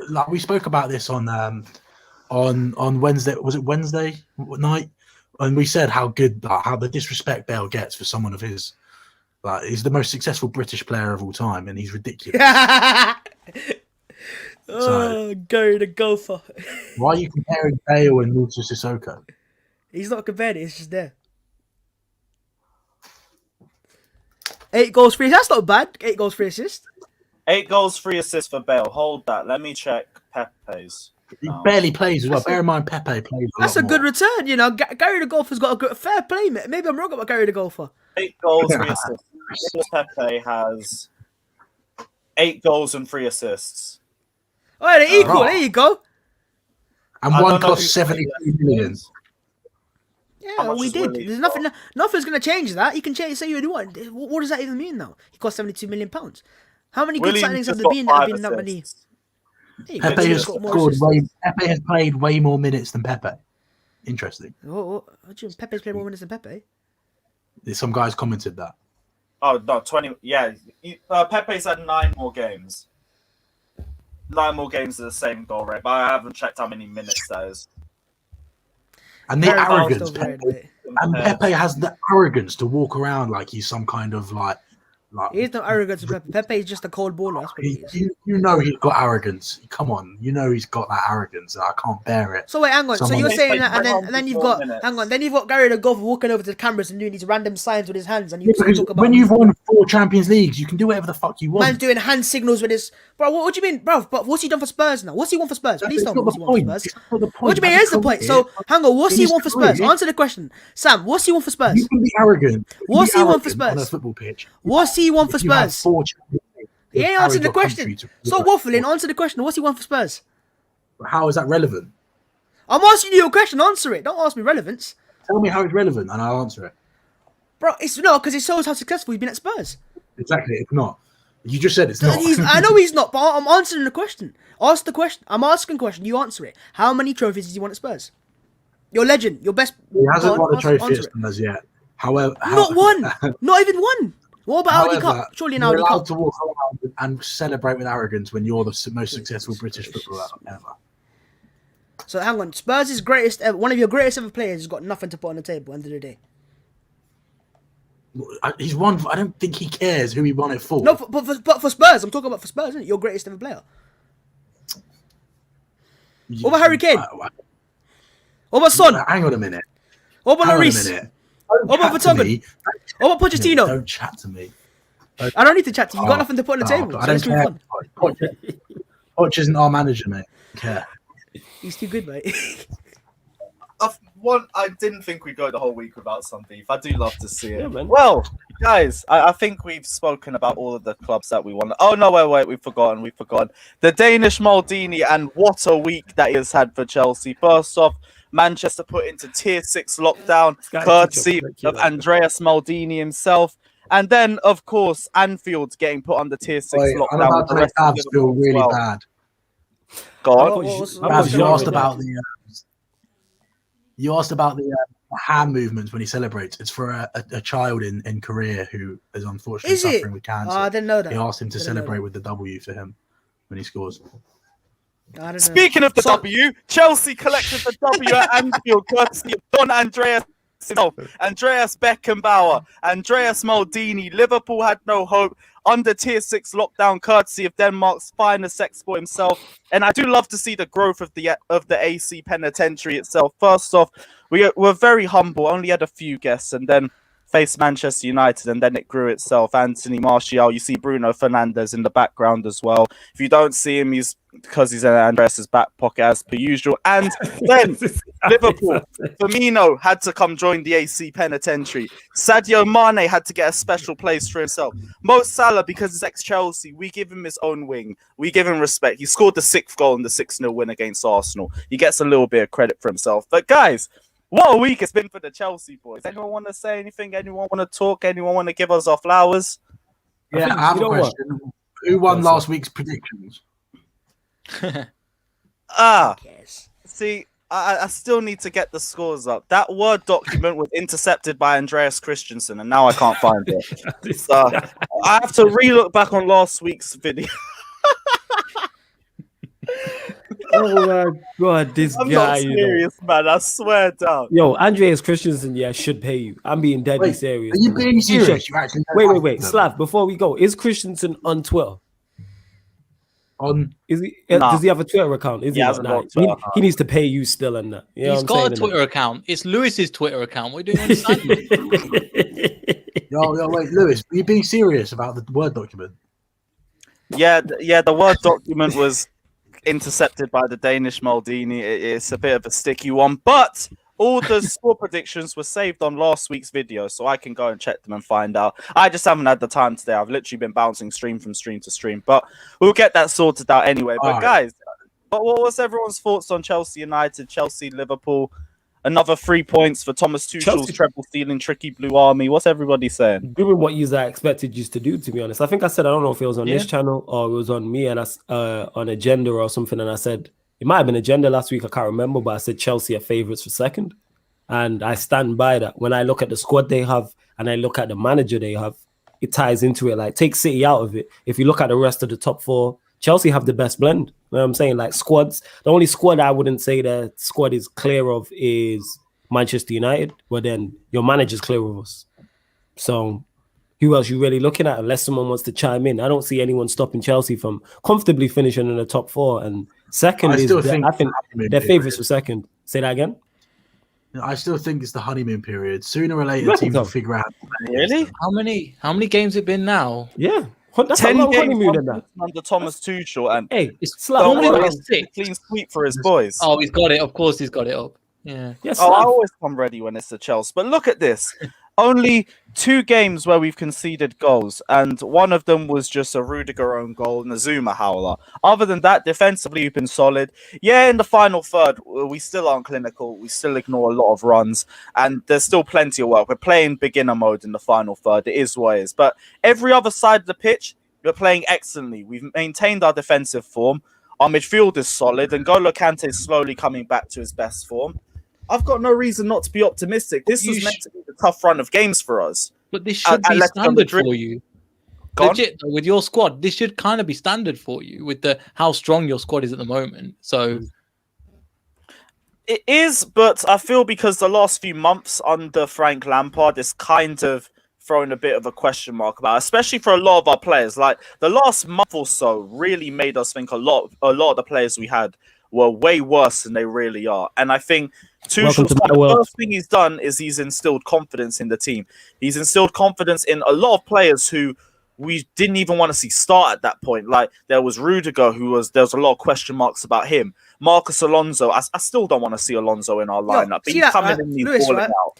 Like we spoke about this on Wednesday. Was it Wednesday night? And we said how good, how the disrespect Bale gets for someone of his. Like, he's the most successful British player of all time, and he's ridiculous. Gary the Gopher. Why are you comparing Bale and Moussa Sissoko? He's not comparing it, it's just there. 8 goals, 3 assists. That's not bad. 8 goals, 3 assists. 8 goals, 3 assists for Bale. Hold that. Let me check Pepe's. He barely plays as well. Bear in mind, Pepe plays. That's a good return, you know. Gary the Golfer's got a good, fair play, mate. Maybe I'm wrong about Gary the Golfer. 8 goals, 3 assists. Pepe has 8 goals and 3 assists. Oh, they're equal. There you go. And one cost 73 million. Yeah, we did. There's nothing's going to change that. You can say you do what. What does that even mean now? He cost £72 million. How many good Willian signings have just there been that got have been 5 that many? assists. Hey, Pepe has Pepe has played way more minutes than Pepe. Interesting. What do you mean? Pepe's played more minutes than Pepe? Some guys commented that. Oh, no, 20. Yeah. Pepe's had 9 more games. 9 more games at the same goal rate, but I haven't checked how many minutes that is. And the Very arrogance. fast over Pepe, and Pepe has the arrogance to walk around like he's some kind of like He's not arrogant to Pepe. Pepe is just a cold baller. That's what he is. You know he's got arrogance. Come on, you know he's got that arrogance. I can't bear it. So wait, hang on. So you're saying that, Someone- and then you've got then you've got Gary the Golfer walking over to the cameras and doing these random signs with his hands, and you Because talk about when you've won 4 Champions Leagues, you can do whatever the fuck you want. man's doing hand signals with his bro. What do you mean, bro? But what's he done for Spurs now? What's he won for Spurs? Please tell me what's he won for Spurs. What do you mean? Here's the point. So hang on. What's he won for Spurs? Answer the question, Sam. What's he won for Spurs? You can be arrogant. What's he won for Spurs? On a football pitch. What's he won for If you have Spurs? 4 Champions Leagues, He ain't carried answered the your question. country to- So waffling. Answer the question. What's he won for Spurs? How is that relevant? I'm asking you a question. Answer it. Don't ask me relevance, Tell me how it's relevant, and I'll answer it. bro. It's not because it shows how successful he's been at Spurs. Exactly, it's not. You just said it's not. I know he's not, but I'm answering the question. Ask the question. I'm asking a question. You answer it. How many trophies has he won at Spurs? Your legend. Your best. He hasn't Go on, won a answer trophy it. at Spurs yet. However, Not one. Not even one. What about Audi however, Cup? Surely an you're Audi allowed Cup. to walk around and celebrate with arrogance when you're the most successful British footballer ever. So hang on. Spurs' greatest ever, one of your greatest ever players has got nothing to put on the table. End of the day. He's won. I don't think he cares who he won it for. No, but for Spurs, I'm talking about for Spurs, isn't it? Your greatest ever player. What about Harry Kane? What about Son? Hang on a minute. What about Hang on a Lloris? minute. What about Chat to Vertonghen? me. What about Pochettino? Don't chat to me. I don't need to chat to you. You got nothing to put on the table. I So don't let's move care. on. Poch isn't our manager, mate. I don't care. He's too good, mate. I didn't think we'd go the whole week without some beef. I do love to see it. Yeah, man. Well, guys, I think we've spoken about all of the clubs that we want. Oh, no, wait, we've forgotten. The Danish Maldini, and what a week that he has had for Chelsea. First off, Manchester put into tier 6 lockdown, courtesy of Andreas Maldini himself. And then, of course, Anfield getting put under tier 6 Wait, I'm lockdown. about with to the make rest of Babs feel Liverpool as really well. bad. Go on. Babs, you asked about the hand movements when he celebrates. It's for a child in Korea who is unfortunately Is it? suffering with cancer. Oh, I didn't know that. He asked him to Didn't know celebrate that. with the W for him when he scores. I don't know. Speaking of the W, Chelsea collected the W at Anfield, courtesy of Don Andreas himself, Andreas Beckenbauer, Andreas Maldini. Liverpool had no hope under tier 6 lockdown, courtesy of Denmark's finest export himself. And I do love to see the growth of the AC penitentiary itself. First off, we were very humble, only had a few guests, and then faced Manchester United, and then it grew itself. Anthony Martial, you see Bruno Fernandes in the background as well. If you don't see him, he's because he's in Andreas's back pocket as per usual. And then Liverpool, Firmino had to come join the AC penitentiary. Sadio Mane had to get a special place for himself. Mo Salah, because he's ex-Chelsea, we give him his own wing. We give him respect. He scored the 6th goal in the 6-0 win against Arsenal. He gets a little bit of credit for himself. But guys, what a week it's been for the Chelsea boys. Anyone want to say anything? Anyone want to talk? Anyone want to give us our flowers? Yeah, I have a question. Who won last week's predictions? Yes. See, I still need to get the scores up. That Word document was intercepted by Andreas Christensen, and now I can't find it. So I have to re-look back on last week's video. Oh my god, this I'm guy, not serious, man. I swear down. Yo, Andreas Christensen, should pay you. I'm being deadly Wait, serious. are you bro. being He should. serious? You actually don't like Wait. them? Slav, before we go, is Christensen on Twitter? On Is he? Nah. Does he have a Twitter account? Is He he hasn't not? got Twitter. He needs to pay you still and that. You know He's what got I'm a saying, Twitter account. It's Lewis's Twitter account. What are you doing on his side? yo, wait, Lewis, are you being serious about the Word document? Yeah, the Word document was intercepted by the Danish Maldini. It's a bit of a sticky one, but all the score predictions were saved on last week's video, so I can go and check them and find out. I just haven't had the time today. I've literally been bouncing stream from stream to stream, but we'll get that sorted out anyway. But All right. guys, what was everyone's thoughts on Chelsea United, Chelsea Liverpool? Another 3 points for Thomas Tuchel's Chelsea- treble stealing tricky blue army. What's everybody saying? Doing what I expected you to do, to be honest. I think I said, I don't know if it was on this channel or it was on me and on Agenda or something, and I said it might have been Agenda last week. I can't remember, but I said Chelsea are favourites for second. And I stand by that. When I look at the squad they have and I look at the manager they have, it ties into it. Like, take City out of it. If you look at the rest of the top four, Chelsea have the best blend. You know what I'm saying? Like, squads. The only squad I wouldn't say the squad is clear of is Manchester United, but then your manager's clear of us. So who else you really looking at? Unless someone wants to chime in, I don't see anyone stopping Chelsea from comfortably finishing in the top four. And second I think they're favourites for second. Say that again. I still think it's the honeymoon period. Sooner or later, teams will figure out. Really? How many games have it been now? Yeah. That's 10 a long games honeymoon in that. under Thomas Tuchel, and Hey, It's Slav, don't only worry, like it's a six. clean sweep for his boys. Oh, he's got it. Of course, he's got it up. Yeah. yes, Oh, I Slav. always come ready when it's the Chelsea. But look at this. Only 2 games where we've conceded goals, and one of them was just a Rudiger own goal and a Zuma howler. Other than that, defensively, we've been solid. Yeah, in the final third, we still aren't clinical. We still ignore a lot of runs, and there's still plenty of work. We're playing beginner mode in the final third. It is what it is. But every other side of the pitch, we're playing excellently. We've maintained our defensive form. Our midfield is solid, and N'Golo Kante is slowly coming back to his best form. I've got no reason not to be optimistic. This was meant to be the tough run of games for us. But this should be Leicester standard Madrid- for you. Gone? Legit, though, with your squad, this should kind of be standard for you with how strong your squad is at the moment. So It is, but I feel because the last few months under Frank Lampard is kind of throwing a bit of a question mark about it, especially for a lot of our players. Like, the last month or so really made us think a lot of the players we had were way worse than they really are. And I think Tuchel's the first thing he's done is he's instilled confidence in the team. He's instilled confidence in a lot of players who we didn't even want to see start at that point. Like, there was Rudiger, there was a lot of question marks about him. Marcus Alonso, I still don't want to see Alonso in our lineup. But he's coming in and he's balling out.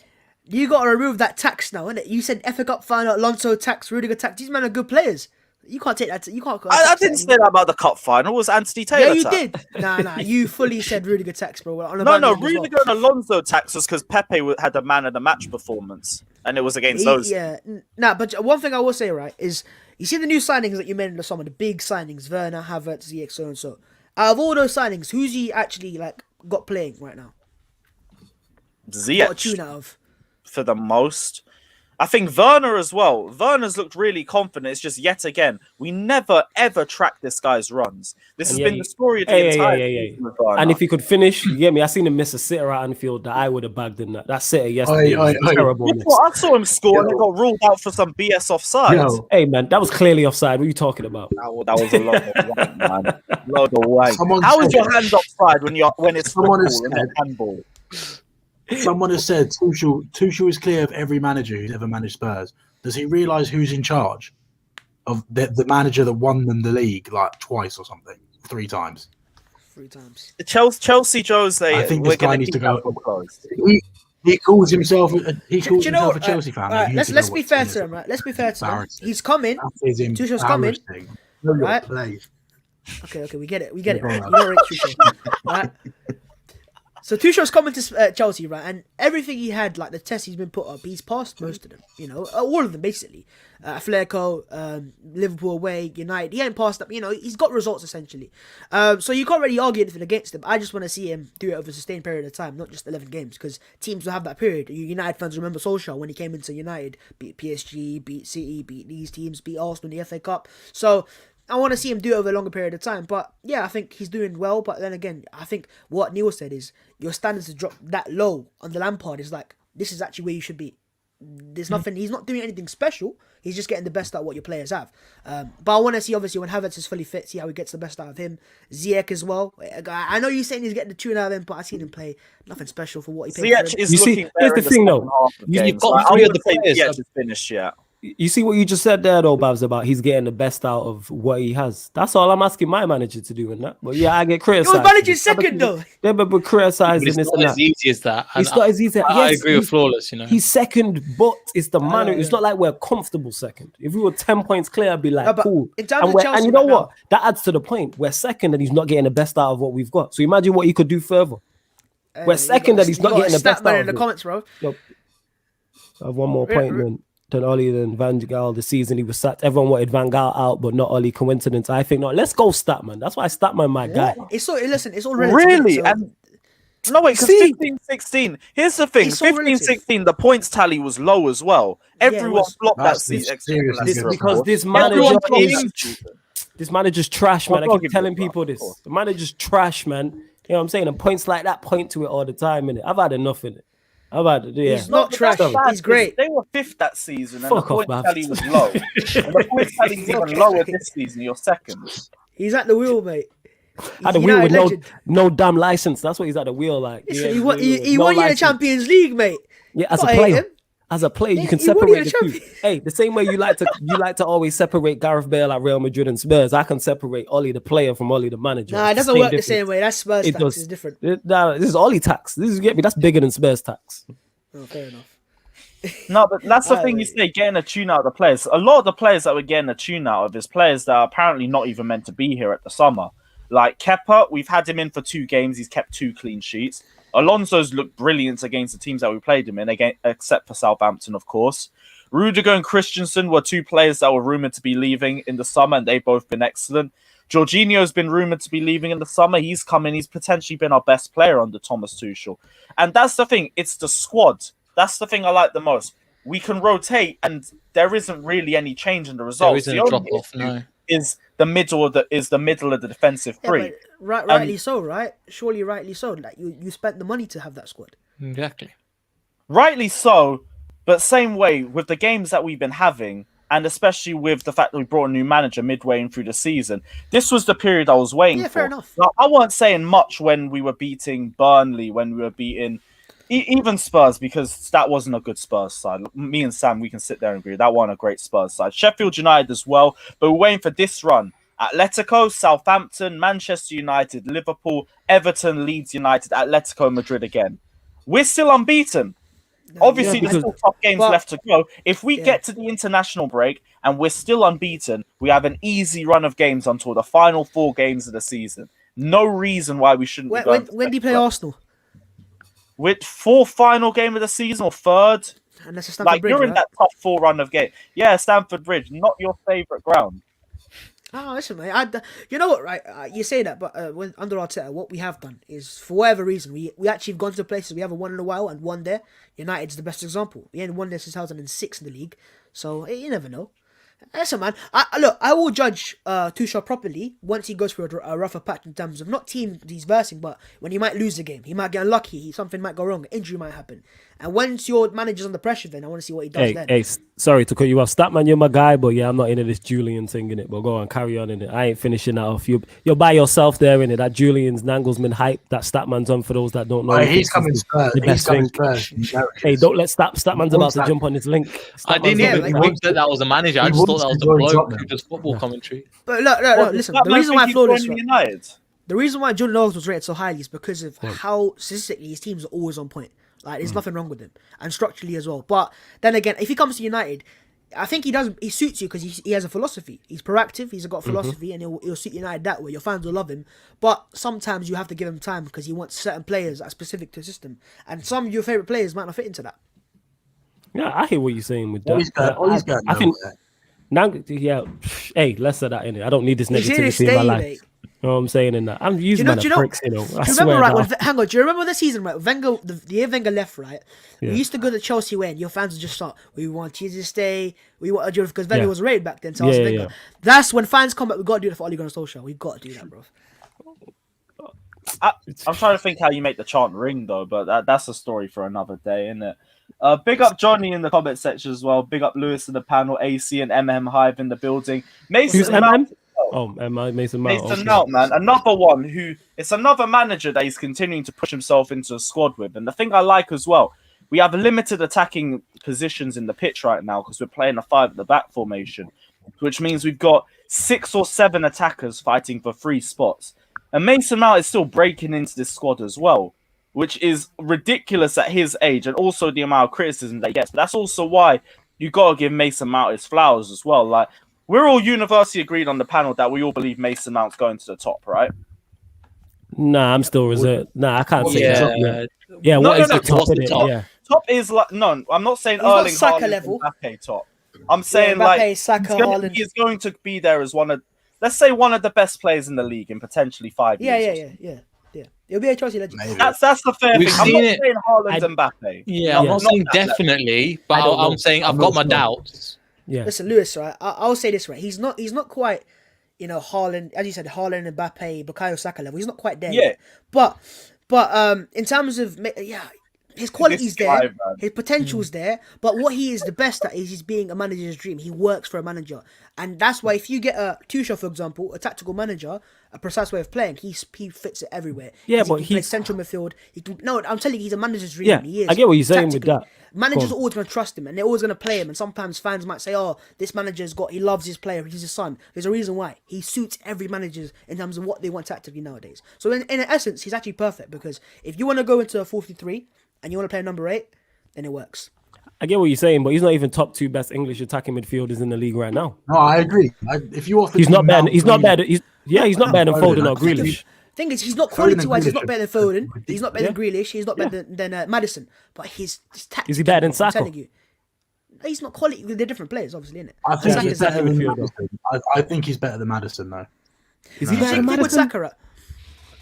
You got to remove that tax now, innit? You said FA Cup final, Alonso tax, Rudiger tax. These men are good players. You can't take that. You can't. I didn't say that about the cup final. It was Anthony Taylor. Yeah, you did. Nah. You fully said Rudiger tax, bro. No. Rudiger and Alonso tax was because Pepe had a man of the match performance, and it was against those. Yeah. Nah, but one thing I will say, right, is you see the new signings that you made in the summer, the big signings, Werner, Havertz, Ziyech, so and so. Out of all those signings, who's he actually got playing right now? Ziyech. Got a tune out of. For the most. I think Werner as well. Werner's looked really confident. It's just, yet again, we never ever track this guy's runs. This has been the story of the entire season with Werner. And if he could finish, you get me? I seen him miss a sitter at Anfield that I would have bagged in that. That sitter yesterday was terrible. I saw him score and it got ruled out for some BS offside. Hey, man, that was clearly offside. What are you talking about? That was a lot of wank, man. Load of wank. How is your hand offside when it's football and not handball? Someone has said Tuchel is clear of every manager who's ever managed Spurs. Does he realise who's in charge of the manager that won them the league twice or something, 3 times? 3 times. Chelsea Jose. I think this guy needs to go. He calls himself. He calls himself a Chelsea fan. Right, let's be fair to him. Right, let's be fair to him. He's coming. Tuchel's coming. Right. Okay, we get it. You don't rate Tuchel, right? So Tuchel's coming to Chelsea, right? And everything he had, the tests he's been put up, he's passed most of them. All of them basically. Atletico, Liverpool away, United. He ain't passed up. He's got results essentially. So you can't really argue anything against him. I just want to see him do it over a sustained period of time, not just 11 games, because teams will have that period. United fans remember Solskjaer when he came into United, beat PSG, beat City, beat these teams, beat Arsenal in the FA Cup. So I want to see him do it over a longer period of time. But yeah, I think he's doing well. But then again, I think what Neil said is your standards to drop that low on the Lampard is like, this is actually where you should be. There's nothing. He's not doing anything special. He's just getting the best out of what your players have. But I want to see, obviously, when Havertz is fully fit, see how he gets the best out of him. Ziyech as well. I know you're saying he's getting the tune out of him, but I've seen him play. Nothing special for what he paid. Ziyech is You see, looking here's better the in thing, the though. second half of You've games. got Like, three I of the wouldn't say players Ziyech is finished yet. You see what you just said there, though, Babs, about he's getting the best out of what he has. That's all I'm asking my manager to do in that. But yeah, I get criticized. Your manager's second, though. They're but criticizing But it's this not and as that. easy as that. It's not as easy. I Yes, agree with Flawless, you know. He's second, but it's the manner. yeah. It's not like we're comfortable second. If we were 10 points clear, I'd be like, No, but cool. in terms And, of we're- Chelsea and you know right what? That adds to the point. We're second and he's not getting the best out of what we've got. So imagine what he could do further. We're second and he's not getting the best out in of the it. comments, bro. I have one more point than Ollie than Van Gaal this season. He was sacked. Everyone wanted Van Gaal out, but not Ollie. Coincidence? I think not. Let's go Statman. That's why Statman, my guy. It's so listen. It's all relative. Really? So, And no, wait, because See? 15-16, here's the thing, It's all relative. 15-16, the points tally was low as well. Yeah, it Everyone was. flopped that That's season. seriously except for good. Because Liverpool. this Everyone manager flopped is that season. this manager's trash, man. I I'll keep give telling you that, people of this. course. The manager's trash, man. You know what I'm saying? And points like that point to it all the time, innit? I've had enough in it. I've had it. Yeah. He's not But trash. that's bad, He's great. because they were fifth that season, and Fuck the off, point man. tally was low. And the point tally is even lower this season. You're second. He's at the wheel, mate. At the He's wheel with United legend. no damn license. That's what he's at the wheel like. Listen, Yeah, he won. with He no won you the license. Champions League, mate. Yeah, as a I hate player. him. As a player, you can he won separate you the the two. champion. Hey, the same way you like to always separate Gareth Bale at Real Madrid and Spurs, I can separate Ollie the player from Ollie the manager. Nah, it It's doesn't work the difference. same way. That's Spurs It tax. does. Is different. Nah, this is Ollie tax. This is get me. That's bigger than Spurs tax. Oh, fair enough. No, but that's the Right, thing you right. say, getting a tune out of the players. A lot of the players that we're getting a tune out of is players that are apparently not even meant to be here at the summer. Like Kepa, we've had him in for 2 games. He's kept 2 clean sheets. Alonso's looked brilliant against the teams that we played him in, again, except for Southampton, of course. Rudiger and Christensen were 2 players that were rumoured to be leaving in the summer, and they've both been excellent. Jorginho's been rumoured to be leaving in the summer. He's come in. He's potentially been our best player under Thomas Tuchel. And that's the thing. It's the squad. That's the thing I like the most. We can rotate, and there isn't really any change in the results. There isn't The a only drop off, issue no. is the middle of the defensive Yeah, three. but rightly so, right? Surely, rightly so. Like you spent the money to have that squad. Exactly. Rightly so, but same way with the games that we've been having, and especially with the fact that we brought a new manager midway in through the season, this was the period I was waiting Yeah, for. fair enough. Like, I weren't saying much when we were beating Burnley, when we were beating even Spurs, because that wasn't a good Spurs side. Me and Sam, we can sit there and agree that wasn't a great Spurs side. Sheffield United as well, but we're waiting for this run. Atletico, Southampton, Manchester United, Liverpool, Everton, Leeds United, Atletico Madrid again. We're still unbeaten. Obviously, Yeah, there's still tough games Well, left to go. If we yeah. get to the international break and we're still unbeaten, we have an easy run of games until the final 4 games of the season. No reason why we shouldn't be going. When do you play Arsenal? With 4th final game of the season or 3rd? And that's a Stamford Like, Bridge, you're in right? that top 4 run of game. Yeah, Stamford Bridge, not your favourite ground. Oh, listen, mate. You know what, right? You say that, but when under Arteta, what we have done is, for whatever reason, we actually have gone to places we haven't won in a while and won there. United's the best example. We ain't won there since 2006 in the league, so you never know. Listen, man. I will judge Tuchel properly once he goes through a rougher patch in terms of not team he's versing, but when he might lose a game, he might get unlucky, something might go wrong, injury might happen. And once your manager's under pressure, then I want to see what he does then. Hey, sorry to cut you off. Statman, you're my guy, but yeah, I'm not into this Julian thing in it. But go on, carry on in it. I ain't finishing that off. You're by yourself there in it. That Julian's Nangelsman hype that Statman's on for those that don't know. Oh, he he's thinks coming he's Spurs. the He's best coming thing. Spurs. Hey, don't let Statman's about to jump on his link. I didn't Statman's even not- think that was a manager. I He just thought wants that was to a join bloke Tottenham. who does football commentary. But look, Well, listen. does The that reason man why I think feel he's this, joining right, United? the reason why Jordan Nobles was rated so highly is because of how statistically his teams are always on point. Like, there's nothing wrong with him, and structurally as well. But then again, if he comes to United, I think he suits you because he has a philosophy. He's proactive. He's got a philosophy, and he'll suit United that way. Your fans will love him. But sometimes you have to give him time because he wants certain players that are specific to the system, and some of your favorite players might not fit into that. Yeah, I hear what you're saying with He's that. going I think nowhere. now, yeah. Hey, less of that in it. I don't need this He's here to negativity in my stay, life. mate. You know what I'm saying? In that, I'm using man a pricks, you know. I Do you swear remember right? now. Hang on. Do you remember the season right? Wenger, the year Wenger left, right? Yeah. We used to go to Chelsea when your fans would just start. We want Cheese to stay. We want because Wenger Yeah. was rated back then. So Yeah, Wenger. yeah. That's when fans come back. We got to do that for Ole Gunnar Solskjaer. We got to do that, bro. I'm trying to think how you make the chant ring though, but that's a story for another day, isn't it? Big up Johnny in the comment section as well. Big up Lewis in the panel, AC and Hive in the building. Mason Who's Mount. Oh, Mason Mount. Mason Okay. Mount, man. Another one who it's another manager that he's continuing to push himself into a squad with. And the thing I like as well, we have limited attacking positions in the pitch right now because we're playing a 5 at the back formation, which means we've got 6 or 7 attackers fighting for 3 spots. And Mason Mount is still breaking into this squad as well, which is ridiculous at his age and also the amount of criticism that he gets. But that's also why you got to give Mason Mount his flowers as well. Like, we're all universally agreed on the panel that we all believe Mason Mount's going to the top, right? Nah, I'm still reserved. Nah, I can't say that. Yeah, No, what no, is no, the top what's in the it? top? Yeah. Top is like, no, I'm not saying He's not Erling Saka Haaland level. and Pepe top. I'm saying Mbappe, like Saka, Haaland. he is going to be there as one of, let's say, one of the best players in the league in potentially 5 years. Yeah. It'll be a Chelsea legend. Maybe. That's the fair We've thing. I'm seen not it. saying Haaland and Mbappe. Yeah, I'm Yeah. not saying Not that definitely, but I don't know. I'm saying I've I'm got not my sure. doubts. Yeah. Listen, Lewis, right? I'll say this, right? He's not quite, Haaland, as you said, Haaland and Mbappe, Bukayo Saka level. He's not quite there Yeah. yet. But in terms of, his quality's This guy, there, man. his potential's there, but what he is the best at is he's being a manager's dream. He works for a manager. And that's why if you get a Tuchel, for example, a tactical manager, a precise way of playing, he fits it everywhere. Yeah, he but can play he's- central midfield. I'm telling you, he's a manager's dream. Yeah, He is. I get what you're saying with Tactically. that. Managers Go are always going to trust him and they're always going to play him. And sometimes fans might say, oh, this manager's he loves his player, he's his son. There's a reason why. He suits every manager in terms of what they want tactically nowadays. So in essence, he's actually perfect because if you want to go into a 4-3 and you want to play number 8, then it works. I get what you're saying, but he's not even top 2 best English attacking midfielders in the league right now. No, I agree. If you offer He's not bad. Mount, He's not bad. He's not better than Foden, Foden or I think Grealish. Thing is, he's not Foden quality-wise, he's and not better than Foden. Grealish. He's not better than Yeah. Grealish. He's not better than Madison. But his tactics. Is he better than I'm Saka? telling you. He's not quality. They're different players, obviously, isn't it? I think Saka's he's better than midfielder. Madison. I think he's better than Madison, though. Is he No. better than Think with Madison? Saka.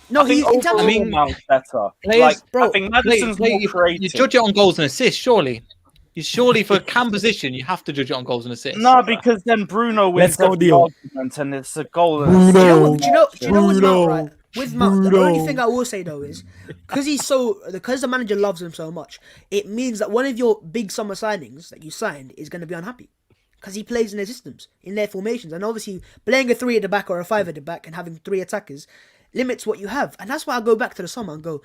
No, I think he's in terms overall of. I mean, Mount's better. players- Like, bro, I think Madison's more you creative. judge it on goals and assists, surely. You surely for cam position, you have to judge it on goals and assists. No, because then Bruno wins Let's go, every Dio. argument and it's a goal. And Bruno. Do you know what's Bruno. Mount, right? With Mount, the Bruno. only thing I will say though is because the manager loves him so much, it means that one of your big summer signings that you signed is going to be unhappy because he plays in their systems, in their formations, and obviously playing a 3 at the back or a 5 at the back and having 3 attackers limits what you have, and that's why I go back to the summer and go,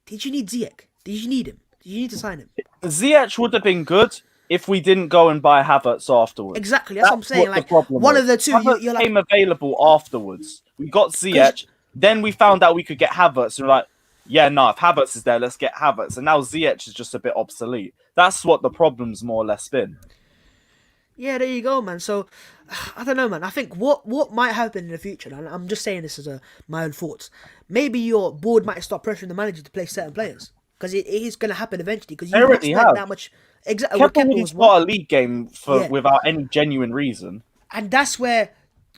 did you need Ziyech? Did you need him? Did you need to sign him? Ziyech would have been good if we didn't go and buy Havertz afterwards. Exactly, that's what I'm saying. the Like problem one was. of the two, Havertz you're like, came available afterwards. We got Ziyech, then we found out we could get Havertz, and we're like, yeah, no, if Havertz is there, let's get Havertz. And now Ziyech is just a bit obsolete. That's what the problem's more or less been. yeah, there you go, man. So, I don't know, man. I think what might happen in the future, and I'm just saying this as my own thoughts. Maybe your board might start pressuring the manager to play certain players because it is going to happen eventually. Because They you already spent have. that much. Exactly. Well, Kepa Kepa wouldn't was one, start a league game Yeah. without any genuine reason. and that's where.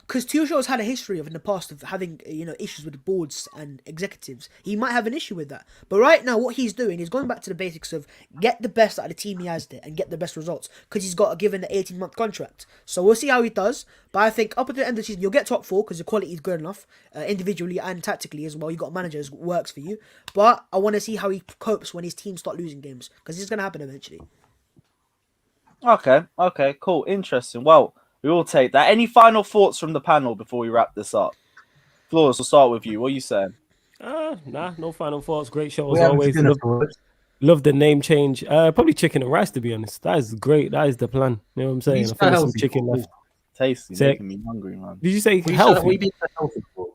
Because Tuchel's had a history in the past of having issues with boards and executives. He might have an issue with that. But right now, what he's doing is going back to the basics of get the best out of the team he has there and get the best results. Because he's got a given the 18-month contract. So we'll see how he does. But I think up at the end of the season, you'll get top 4 because the quality is good enough, individually and tactically as well. You got managers who works for you. But I want to see how he copes when his team start losing games because it's going to happen eventually. Okay, cool, interesting. Well, we will take that. Any final thoughts from the panel before we wrap this up? Flores, we'll start with you. What are you saying? Nah, no final thoughts. Great show We as haven't always. seen it for it. Love the name change. Probably chicken and rice, to be honest. That is great. That is the plan. You know what I'm saying? He's I think there's some healthy. chicken left. Tasty, Say- making me hungry, man. Did you say We healthy? been so healthy for.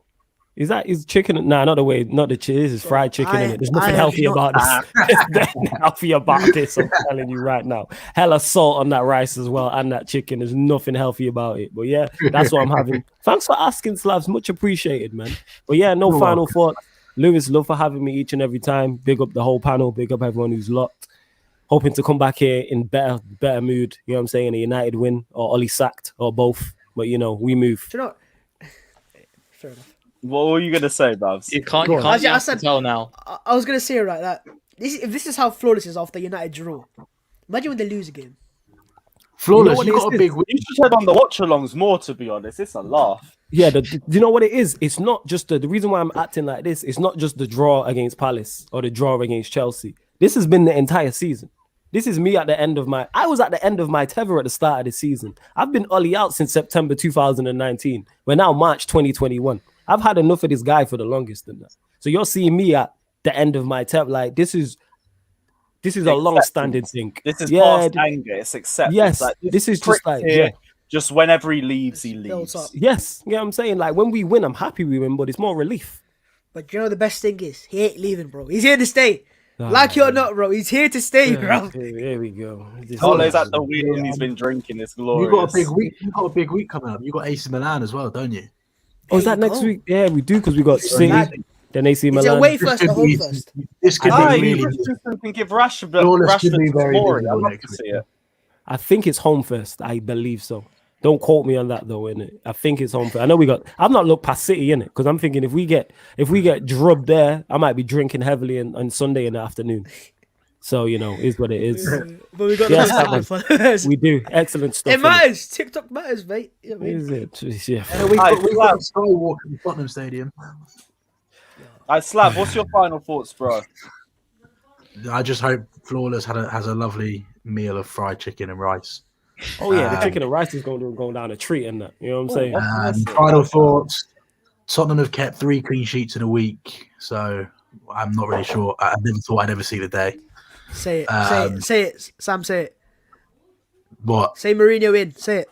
Is chicken? Nah, not the way. Not the cheese. It's fried chicken in it. There's nothing I healthy have about not- this. There's nothing healthy about this. I'm telling you right now. Hella salt on that rice as well and that chicken. There's nothing healthy about it. But yeah, that's what I'm having. Thanks for asking, Slavs. Much appreciated, man. But yeah, no You're final welcome. thought. Lewis, love for having me each and every time. Big up the whole panel. Big up everyone who's locked. Hoping to come back here in better mood. You know what I'm saying? A United win or Ollie sacked or both. But we move. Do you know what? Fair enough. What were you gonna say, Babs? You can't. Go You on. can't. Actually, I You have to said- tell now. I was gonna say right that if this is how flawless is after United draw. Imagine when they lose a game. Flawless. what You it got a is? big win. You should head on the watch-alongs more, to be honest. It's a laugh. Yeah, do you know what it is? It's not just the reason why I'm acting like this. It's not just the draw against Palace or the draw against Chelsea. This has been the entire season. This is me at the end of my. I was at the end of my tether at the start of the season. I've been Ollie out since September 2019. We're now March 2021. I've had enough of this guy for the longest than that. So you're seeing me at the end of my tether. Like this is a long-standing thing. This is yeah, past anger. It's acceptance. yes, Like, this is just prick like here, yeah. just whenever he leaves, he Builds leaves. up. Yes, you know what I'm saying? Like when we win, I'm happy we win, but it's more relief. But you know the best thing is he ain't leaving, bro. He's here to stay. Like it or not, bro. He's here to stay, bro. Here we go. Ole's at the wheel and he's been drinking. It's glorious. You got a big week. You got a big week coming up. You got AC Milan as well, don't you? Oh, is There that you next go. week? Yeah, we do because we got City, Milan. then AC Is it Milan. away first or could home be- first? This could Ah, be you really. can give Rashford Flawless could be to very Tomori. visible I'd love next to see week. it. I think it's home first. I believe so. Don't quote me on that though, innit? I think it's home first. I know we got. I've not looked past City in it because I'm thinking if we get drubbed there, I might be drinking heavily on Sunday in the afternoon. So is what it is. But we got Yes, the that most one. followers. We do excellent stuff. It matters. TikTok matters, mate. You know what I mean? Is it? Yeah. And we've Aye, got a skywalk in Tottenham Stadium. Slav, what's your final thoughts, bro? I just hope Flawless has a lovely meal of fried chicken and rice. Oh yeah, the chicken and rice is going down a treat, and that. You know what I'm saying? That's Final thoughts: Tottenham have kept 3 clean sheets in a week, so I'm not really sure. I never thought I'd ever see the day. Say it. Say it. Sam, say it. What? Say Mourinho in. Say it.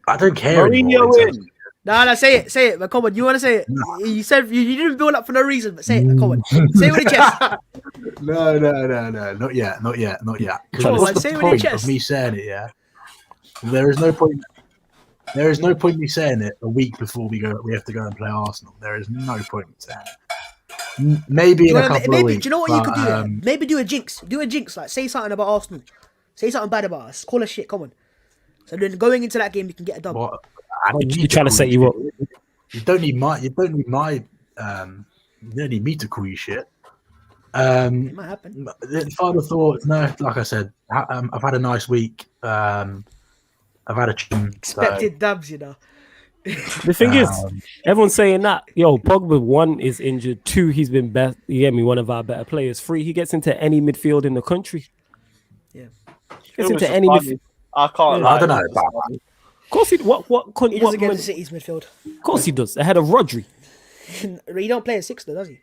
I don't care anymore. Mourinho in. No, say it. Say it. But come on, you want to say it? You said you didn't build up for no reason, but say it. Come on, say it with your chest. No, not yet. 'Cause Come what's on, the say it with your point chest. of me saying it? Yeah, there is no point. There is no point in me saying it a week before we have to go and play Arsenal. There is no point in saying it. Maybe in a couple of weeks. Do you know what you could do? but, Maybe do a jinx. Do a jinx. Like say something about Arsenal. Say something bad about us. Call us shit. Come on. So then going into that game, you can get a dub. What? I don't You're need trying to call set you you up. shit. You don't need my. You don't need me to call you shit. It might happen. The final thought. No, like I said, I've had a nice week. I've had a chin. Expected dubs, you know. The thing is, everyone's saying that. Yo, Pogba 1 is injured. 2, he's been best. You get me, one of our better players. 3, he gets into any midfield in the country. Yeah. Gets It was into just any funny. midfield. I can't. I lie. don't know about that. Of course he. What? He doesn't get into City's midfield. Of course he does. Ahead of Rodri. He don't play a 6 though, does he?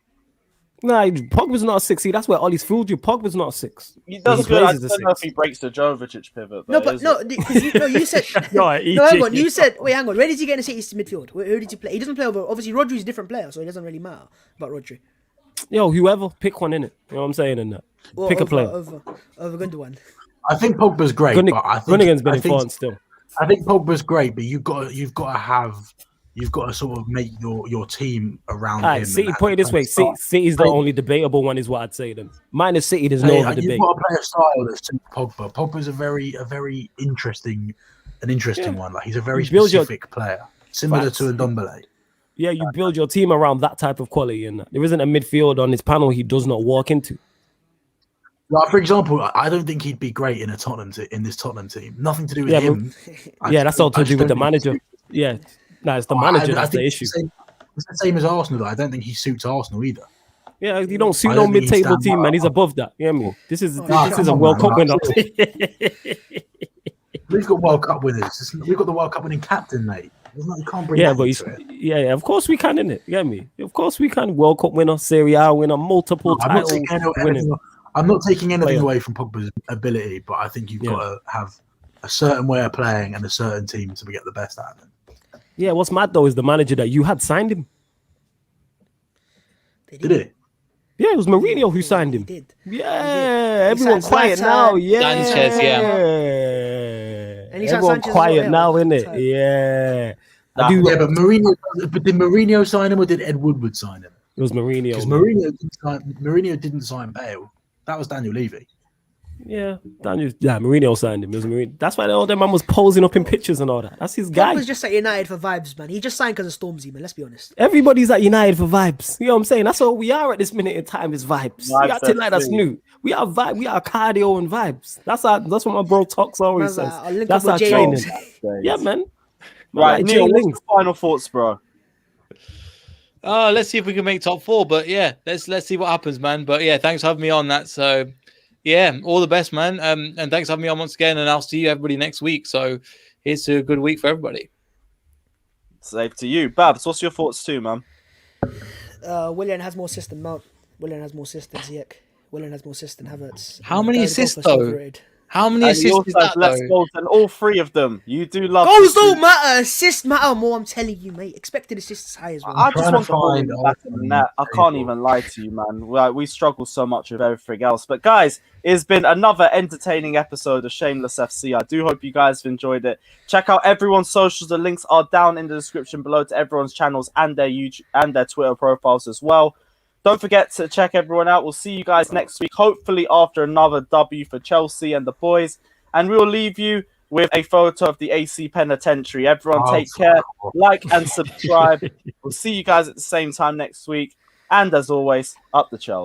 Nah, Pogba's not a 6. See, that's where Ollie's fooled you. Pogba's not a 6. He does He good. I plays as a don't know if 6. he breaks the Jovic pivot. No, though, but is no, it? because you said. No, hang on. You said. Wait, hang on. Where did he get into City's midfield? Who did he play? He doesn't play over. Obviously, Rodri's a different player, so it doesn't really matter about Rodri. Yo, whoever, pick one in it. You know what I'm saying in that. Or Pick a over, player. over Gundogan. I think Pogba's great, but I think Gunnigan's been I in think, France still. I think Pogba's great, but you've got to sort of make your team around Alright, him. City, and put it this way. start- City's the only debatable one, is what I'd say then. Minus City, there's no Hey, other you've debate. got to play a style that's to Pogba. Pogba's a very interesting one. Like he's a very You build your- specific player, similar Facts. to Ndombele. Yeah, you build your team around that type of quality, and there isn't a midfield on his panel he does not walk into. Like for example, I don't think he'd be great in in this Tottenham team. Nothing to do with Yeah, but- him. That's all to do with the manager. Yeah, no, it's the manager that's the think issue. It's the same as Arsenal. Though. I don't think he suits Arsenal either. Yeah, you don't suit I no don't think he's mid-table down team, well. man. He's above that. You know what I mean? This is Nah, this is come a on, World man. Cup winner. We've got World Cup winners. We've got the World Cup winning captain, mate. You can't bring Yeah, that but he's into it. yeah, of course we can, innit? You get me? Of course we can. World Cup winner, Serie A winner, multiple I'm not titles taking winning. anything Player. away from Pogba's ability, but I think you've Yeah. got to have a certain way of playing and a certain team to get the best out of them. Yeah, what's mad though is the manager that you had signed him. Did it? Yeah, it was Mourinho who signed He him. did. Yeah, everyone signed quiet Zlatan, now. Yeah, Sanchez, yeah. And he signed everyone Sanchez as quiet well, now, yeah. innit? So- Yeah, I Nah. do. Yeah, but did Mourinho sign him or did Ed Woodward sign him? It was Mourinho. Because man. Mourinho didn't sign Bale. That was Daniel Levy. Yeah, Mourinho signed him. It was Mourinho. That's why all them man was posing up in pictures and all that. That's his guy. Pogba's was just at United for vibes, man. He just signed because of Stormzy, man. Let's be honest. Everybody's at United for vibes. You know what I'm saying? That's all we are at this minute in time is vibes. We acting like that's new. We are vibe. We are cardio and vibes. That's what my bro Talks always says. That's our training. Yeah, man. Right, Neil, what's your final thoughts, bro? Let's see if we can make top 4. But yeah, let's see what happens, man. But yeah, thanks for having me on that. So yeah, all the best, man. And thanks for having me on once again. And I'll see you everybody next week. So here's to a good week for everybody. Safe to you, Babs. What's your thoughts too, man? Willian has more assists than Mount. Willian has more assists than Ziyech. Willian has more assists than Havertz. How many assists though? How many assists is that less goals than all 3 of them. You do love goals don't matter. Assists matter more. I'm telling you, mate. Expected assists high as well. I just want to find better than that. I can't even lie to you, man. We struggle so much with everything else. But guys, it's been another entertaining episode of Shameless FC. I do hope you guys have enjoyed it. Check out everyone's socials. The links are down in the description below to everyone's channels and their YouTube and their Twitter profiles as well. Don't forget to check everyone out. We'll see you guys next week, hopefully after another W for Chelsea and the boys. And we'll leave you with a photo of the AC Penitentiary. Everyone take care, like and subscribe. We'll see you guys at the same time next week. And as always, up the Chelsea.